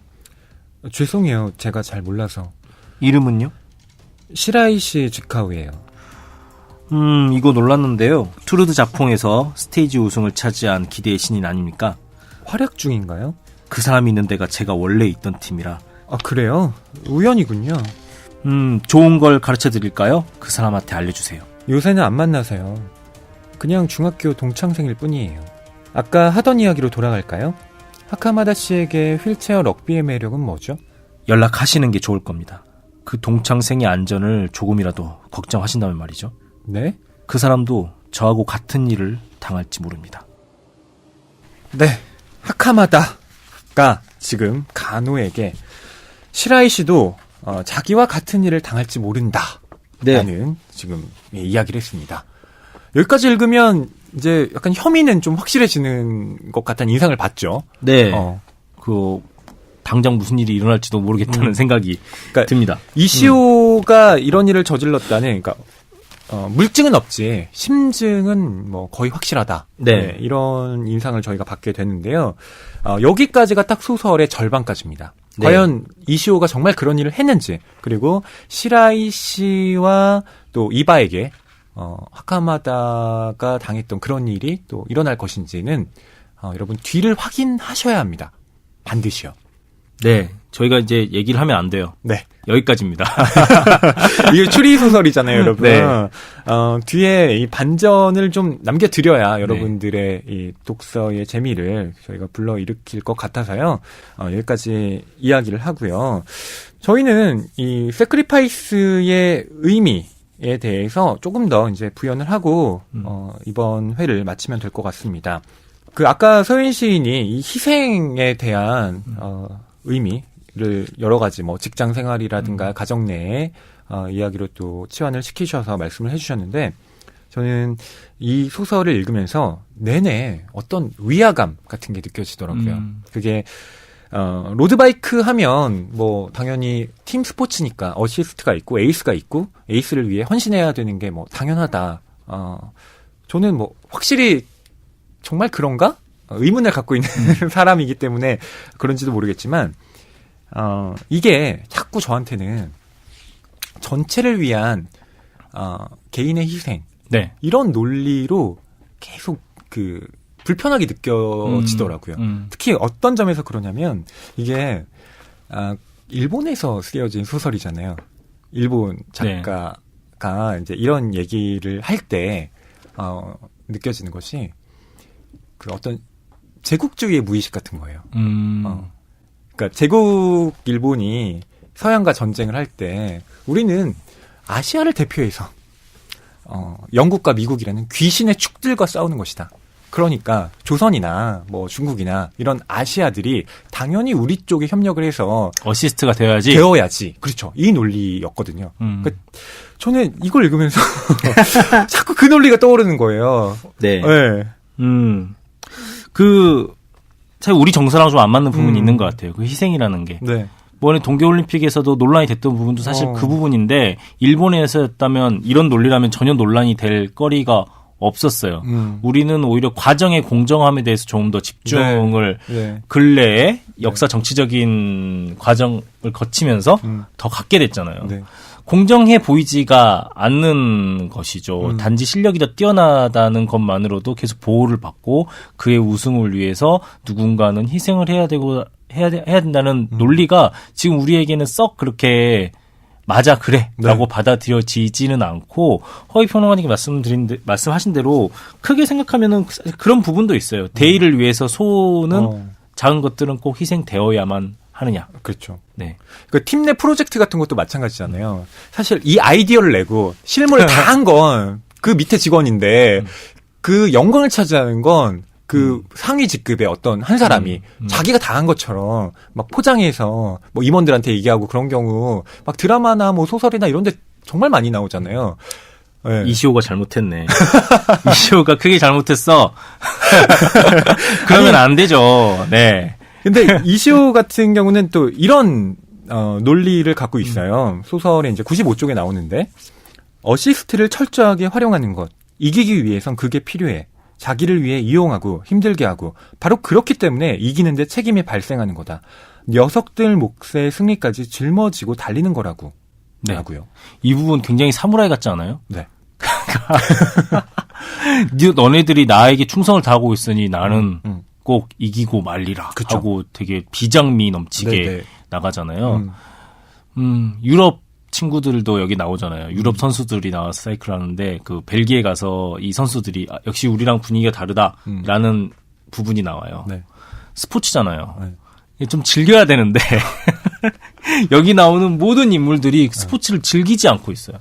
죄송해요. 제가 잘 몰라서. 이름은요? 시라이시 즈카우예요. 이거 놀랐는데요. 투르드 자퐁에서 스테이지 우승을 차지한 기대의 신인 아닙니까? 활약 중인가요? 그 사람이 있는 데가 제가 원래 있던 팀이라. 아, 그래요? 우연이군요. 좋은 걸 가르쳐 드릴까요? 그 사람한테 알려주세요. 요새는 안 만나서요. 그냥 중학교 동창생일 뿐이에요. 아까 하던 이야기로 돌아갈까요? 하카마다 씨에게 휠체어 럭비의 매력은 뭐죠? 연락하시는 게 좋을 겁니다. 그 동창생의 안전을 조금이라도 걱정하신다면 말이죠. 네? 그 사람도 저하고 같은 일을 당할지 모릅니다. 네, 하카마다가 지금 가노에게 시라이 씨도 자기와 같은 일을 당할지 모른다. 라는 지금 이야기를 했습니다. 여기까지 읽으면 이제 약간 혐의는 좀 확실해지는 것 같다는 인상을 받죠. 네. 당장 무슨 일이 일어날지도 모르겠다는 생각이 그러니까 듭니다. 이시오가 이런 일을 저질렀다는, 그러니까 물증은 없지 심증은 뭐 거의 확실하다. 네. 이런 인상을 저희가 받게 되는데요. 여기까지가 딱 소설의 절반까지입니다. 네. 과연 이시오가 정말 그런 일을 했는지, 그리고 시라이 씨와 또 이바에게 하카마다가 당했던 그런 일이 또 일어날 것인지는 여러분 뒤를 확인하셔야 합니다. 반드시요. 네. 저희가 이제 얘기를 하면 안 돼요. 네. 여기까지입니다. 이게 추리 소설이잖아요, 여러분. 네. 뒤에 이 반전을 좀 남겨드려야 여러분들의 이 독서의 재미를 저희가 불러일으킬 것 같아서요. 여기까지 이야기를 하고요. 저희는 이 세크리파이스의 의미에 대해서 조금 더 이제 부연을 하고 이번 회를 마치면 될 것 같습니다. 아까 서윤 시인이 이 희생에 대한 의미를 여러 가지 뭐 직장 생활이라든가 가정 내에 이야기로 또 치환을 시키셔서 말씀을 해주셨는데, 저는 이 소설을 읽으면서 내내 어떤 위화감 같은 게 느껴지더라고요. 그게 로드바이크 하면 뭐 당연히 팀 스포츠니까 어시스트가 있고 에이스가 있고 에이스를 위해 헌신해야 되는 게 뭐 당연하다. 저는 뭐 확실히 정말 그런가? 의문을 갖고 있는 사람이기 때문에 그런지도 모르겠지만, 이게 자꾸 저한테는 전체를 위한, 개인의 희생. 네. 이런 논리로 계속 불편하게 느껴지더라고요. 특히 어떤 점에서 그러냐면, 이게, 일본에서 쓰여진 소설이잖아요. 일본 작가가 이제 이런 얘기를 할 때, 느껴지는 것이, 어떤 제국주의의 무의식 같은 거예요. 그러니까 제국 일본이 서양과 전쟁을 할 때 우리는 아시아를 대표해서 영국과 미국이라는 귀신의 축들과 싸우는 것이다. 그러니까 조선이나 뭐 중국이나 이런 아시아들이 당연히 우리 쪽에 협력을 해서 어시스트가 되어야지. 그렇죠. 이 논리였거든요. 그러니까 저는 이걸 읽으면서 자꾸 그 논리가 떠오르는 거예요. 네. 네. 사실 우리 정서랑 좀 안 맞는 부분이 있는 것 같아요. 그 희생이라는 게. 네. 이번에 동계올림픽에서도 논란이 됐던 부분도 사실 그 부분인데, 일본에서였다면 이런 논리라면 전혀 논란이 될 거리가 없었어요. 우리는 오히려 과정의 공정함에 대해서 조금 더 집중을 근래에 역사 정치적인 과정을 거치면서 더 갖게 됐잖아요. 네. 공정해 보이지가 않는 것이죠. 단지 실력이 더 뛰어나다는 것만으로도 계속 보호를 받고 그의 우승을 위해서 누군가는 희생을 해야 된다는 논리가 지금 우리에게는 썩 그렇게 맞아 그래라고 받아들여지지는 않고, 허위 평론가님이 말씀하신 대로 크게 생각하면은 그런 부분도 있어요. 대의를 위해서 소는 작은 것들은 꼭 희생되어야만 하느냐. 그렇죠. 네. 팀 내 프로젝트 같은 것도 마찬가지잖아요. 사실 이 아이디어를 내고 실무를 다 한 건 그 밑에 직원인데, 그 영광을 차지하는 건 상위 직급의 어떤 한 사람이 자기가 다 한 것처럼 막 포장해서 뭐 임원들한테 얘기하고, 그런 경우 막 드라마나 뭐 소설이나 이런 데 정말 많이 나오잖아요. 네. 이시오가 잘못했네. 이시오가 크게 잘못했어. 그러면 안 되죠. 네. 근데 이시오 같은 경우는 또 이런 논리를 갖고 있어요. 소설에 이제 95쪽에 나오는데 어시스트를 철저하게 활용하는 것. 이기기 위해선 그게 필요해. 자기를 위해 이용하고 힘들게 하고 바로 그렇기 때문에 이기는데 책임이 발생하는 거다. 녀석들 몫의 승리까지 짊어지고 달리는 거라고. 네. 라고요. 이 부분 굉장히 사무라이 같지 않아요? 네. 너네들이 나에게 충성을 다하고 있으니 나는 꼭 이기고 말리라. 그쵸. 하고 되게 비장미 넘치게 네네. 나가잖아요. 유럽 친구들도 여기 나오잖아요. 유럽 선수들이 나와서 사이클 하는데 그 벨기에 가서 이 선수들이 역시 우리랑 분위기가 다르다라는 부분이 나와요. 네. 스포츠잖아요. 네. 좀 즐겨야 되는데 여기 나오는 모든 인물들이 스포츠를 즐기지 않고 있어요.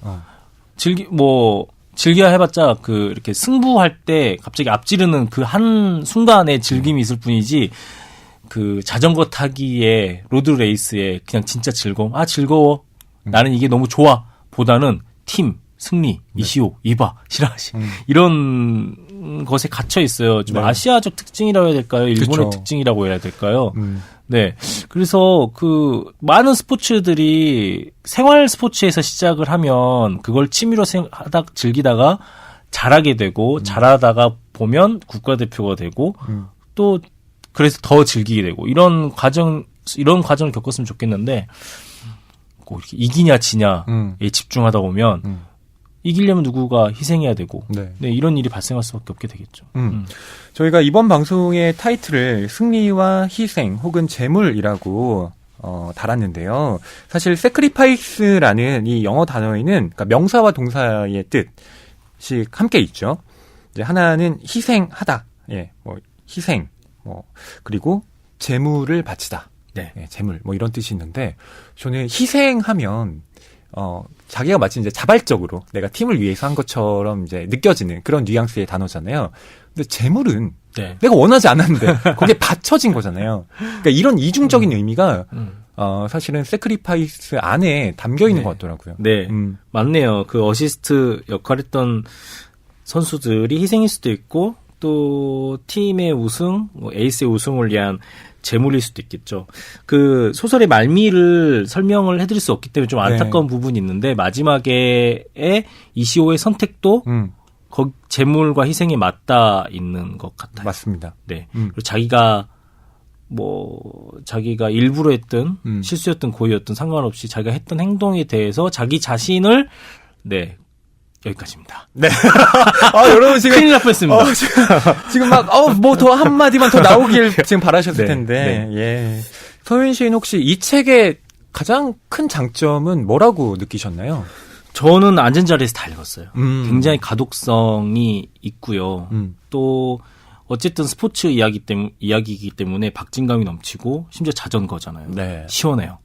즐겨야 해봤자 이렇게 승부할 때 갑자기 앞지르는 그 한 순간에 즐김이 있을 뿐이지 그 자전거 타기에 로드 레이스에 그냥 진짜 즐거움. 즐거워. 나는 이게 너무 좋아. 보다는 팀, 승리, 이시오, 이바, 시라시. 이런 것에 갇혀 있어요. 좀 네. 아시아적 특징이라고 해야 될까요? 일본의 그쵸. 특징이라고 해야 될까요? 네. 그래서 많은 스포츠들이 생활 스포츠에서 시작을 하면 그걸 취미로 즐기다가 잘하게 되고 잘하다가 보면 국가대표가 되고 또 그래서 더 즐기게 되고 이런 과정을 겪었으면 좋겠는데 꼭 이렇게 이기냐 지냐에 집중하다 보면 이기려면 누구가 희생해야 되고 네. 네, 이런 일이 발생할 수밖에 없게 되겠죠. 저희가 이번 방송의 타이틀을 승리와 희생 혹은 재물이라고 달았는데요. 사실 sacrifice라는 이 영어 단어에는 그러니까 명사와 동사의 뜻이 함께 있죠. 이제 하나는 희생하다, 희생, 그리고 재물을 바치다, 네. 재물, 이런 뜻이 있는데 저는 희생하면 자기가 마치 이제 자발적으로 내가 팀을 위해서 한 것처럼 이제 느껴지는 그런 뉘앙스의 단어잖아요. 근데 재물은 네. 내가 원하지 않았는데 거기에 바쳐진 거잖아요. 그러니까 이런 이중적인 의미가 사실은 세크리파이스 안에 담겨 있는 것 같더라고요. 네, 맞네요. 그 어시스트 역할했던 선수들이 희생일 수도 있고 또 팀의 우승, 에이스의 우승을 위한 재물일 수도 있겠죠. 그 소설의 말미를 설명을 해드릴 수 없기 때문에 좀 안타까운 부분이 있는데 마지막에 이시오의 선택도 재물과 희생이 맞닿아 있는 것 같아요. 맞습니다. 네. 그리고 자기가 일부러 했든 실수였든 고의였든 상관없이 자기가 했던 행동에 대해서 자기 자신을 여기까지입니다. 네. 여러분 지금 큰일 날 뻔했습니다. 지금 막 더 한마디만 더 나오길 지금 바라셨을 텐데. 예. 서윤 씨는 혹시 이 책의 가장 큰 장점은 뭐라고 느끼셨나요? 저는 앉은 자리에서 다 읽었어요. 굉장히 가독성이 있고요. 또 어쨌든 스포츠 이야기이기 때문에 박진감이 넘치고 심지어 자전거잖아요. 네. 시원해요.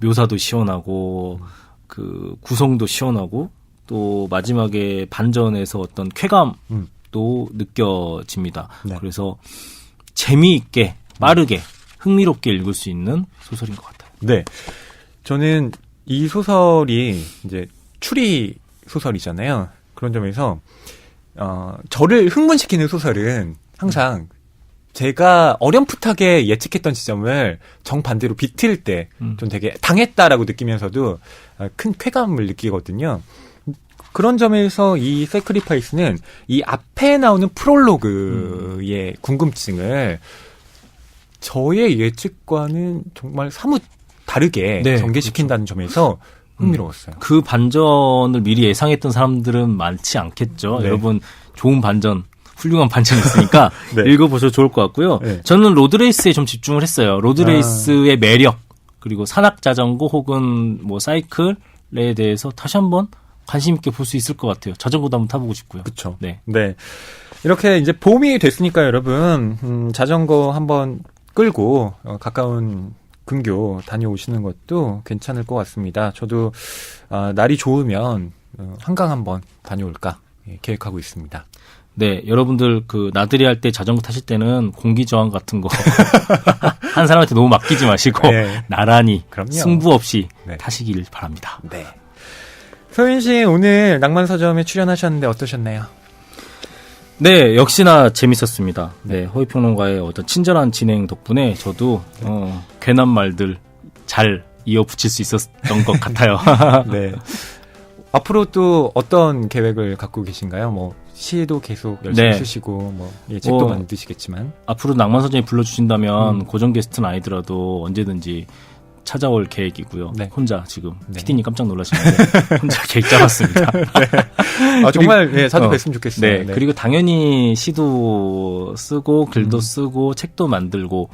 묘사도 시원하고 그 구성도 시원하고 또 마지막에 반전에서 어떤 쾌감도 느껴집니다. 네. 그래서 재미있게 빠르게 흥미롭게 읽을 수 있는 소설인 것 같아요. 네. 저는 이 소설이 이제 추리 소설이잖아요. 그런 점에서 저를 흥분시키는 소설은 항상 제가 어렴풋하게 예측했던 지점을 정반대로 비틀 때 좀 되게 당했다라고 느끼면서도 큰 쾌감을 느끼거든요. 그런 점에서 이 세크리파이스는 이 앞에 나오는 프롤로그의 궁금증을 저의 예측과는 정말 사뭇 다르게 전개시킨다는 점에서 흥미로웠어요. 그 반전을 미리 예상했던 사람들은 많지 않겠죠. 여러분 좋은 반전, 훌륭한 반전이 있으니까 읽어보셔도 좋을 것 같고요. 저는 로드레이스에 좀 집중을 했어요. 로드레이스의 매력, 그리고 산악자전거 혹은 사이클에 대해서 다시 한번 관심 있게 볼 수 있을 것 같아요. 자전거도 한번 타보고 싶고요. 그렇죠. 네. 이렇게 이제 봄이 됐으니까 여러분 자전거 한번 끌고 가까운 근교 다녀오시는 것도 괜찮을 것 같습니다. 저도 날이 좋으면 한강 한번 다녀올까 계획하고 있습니다. 네, 여러분들 나들이 할 때 자전거 타실 때는 공기 저항 같은 거 한 사람한테 너무 맡기지 마시고 나란히 승부 없이 타시길 바랍니다. 네. 서윤 씨 오늘 낭만서점에 출연하셨는데 어떠셨나요? 네, 역시나 재밌었습니다. 네, 허위평론가의 어떤 친절한 진행 덕분에 저도 괜한 말들 잘 이어붙일 수 있었던 것 같아요. 네. 앞으로 또 어떤 계획을 갖고 계신가요? 뭐 시도 계속 열심히 쓰시고 뭐 책도 만드시겠지만 앞으로 낭만서점에 불러주신다면 고정 게스트는 아니더라도 언제든지 찾아올 계획이고요. 네. 혼자 지금 PD님 깜짝 놀라시는데 혼자 계획 잡았습니다. 네. 정말 자주 뵀으면 좋겠어요. 네. 그리고 당연히 시도 쓰고 글도 쓰고 책도 만들고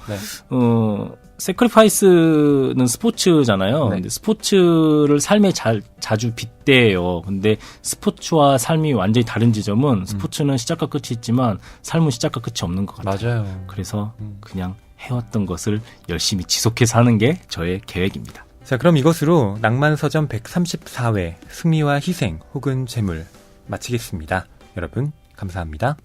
세크리파이스는 스포츠잖아요. 근데 스포츠를 삶에 자주 빗대요. 근데 스포츠와 삶이 완전히 다른 지점은 스포츠는 시작과 끝이 있지만 삶은 시작과 끝이 없는 것 같아요. 맞아요. 그래서 그냥 해왔던 것을 열심히 지속해서 하는 게 저의 계획입니다. 자, 그럼 이것으로 낭만서점 134회 승리와 희생 혹은 재물 마치겠습니다. 여러분 감사합니다.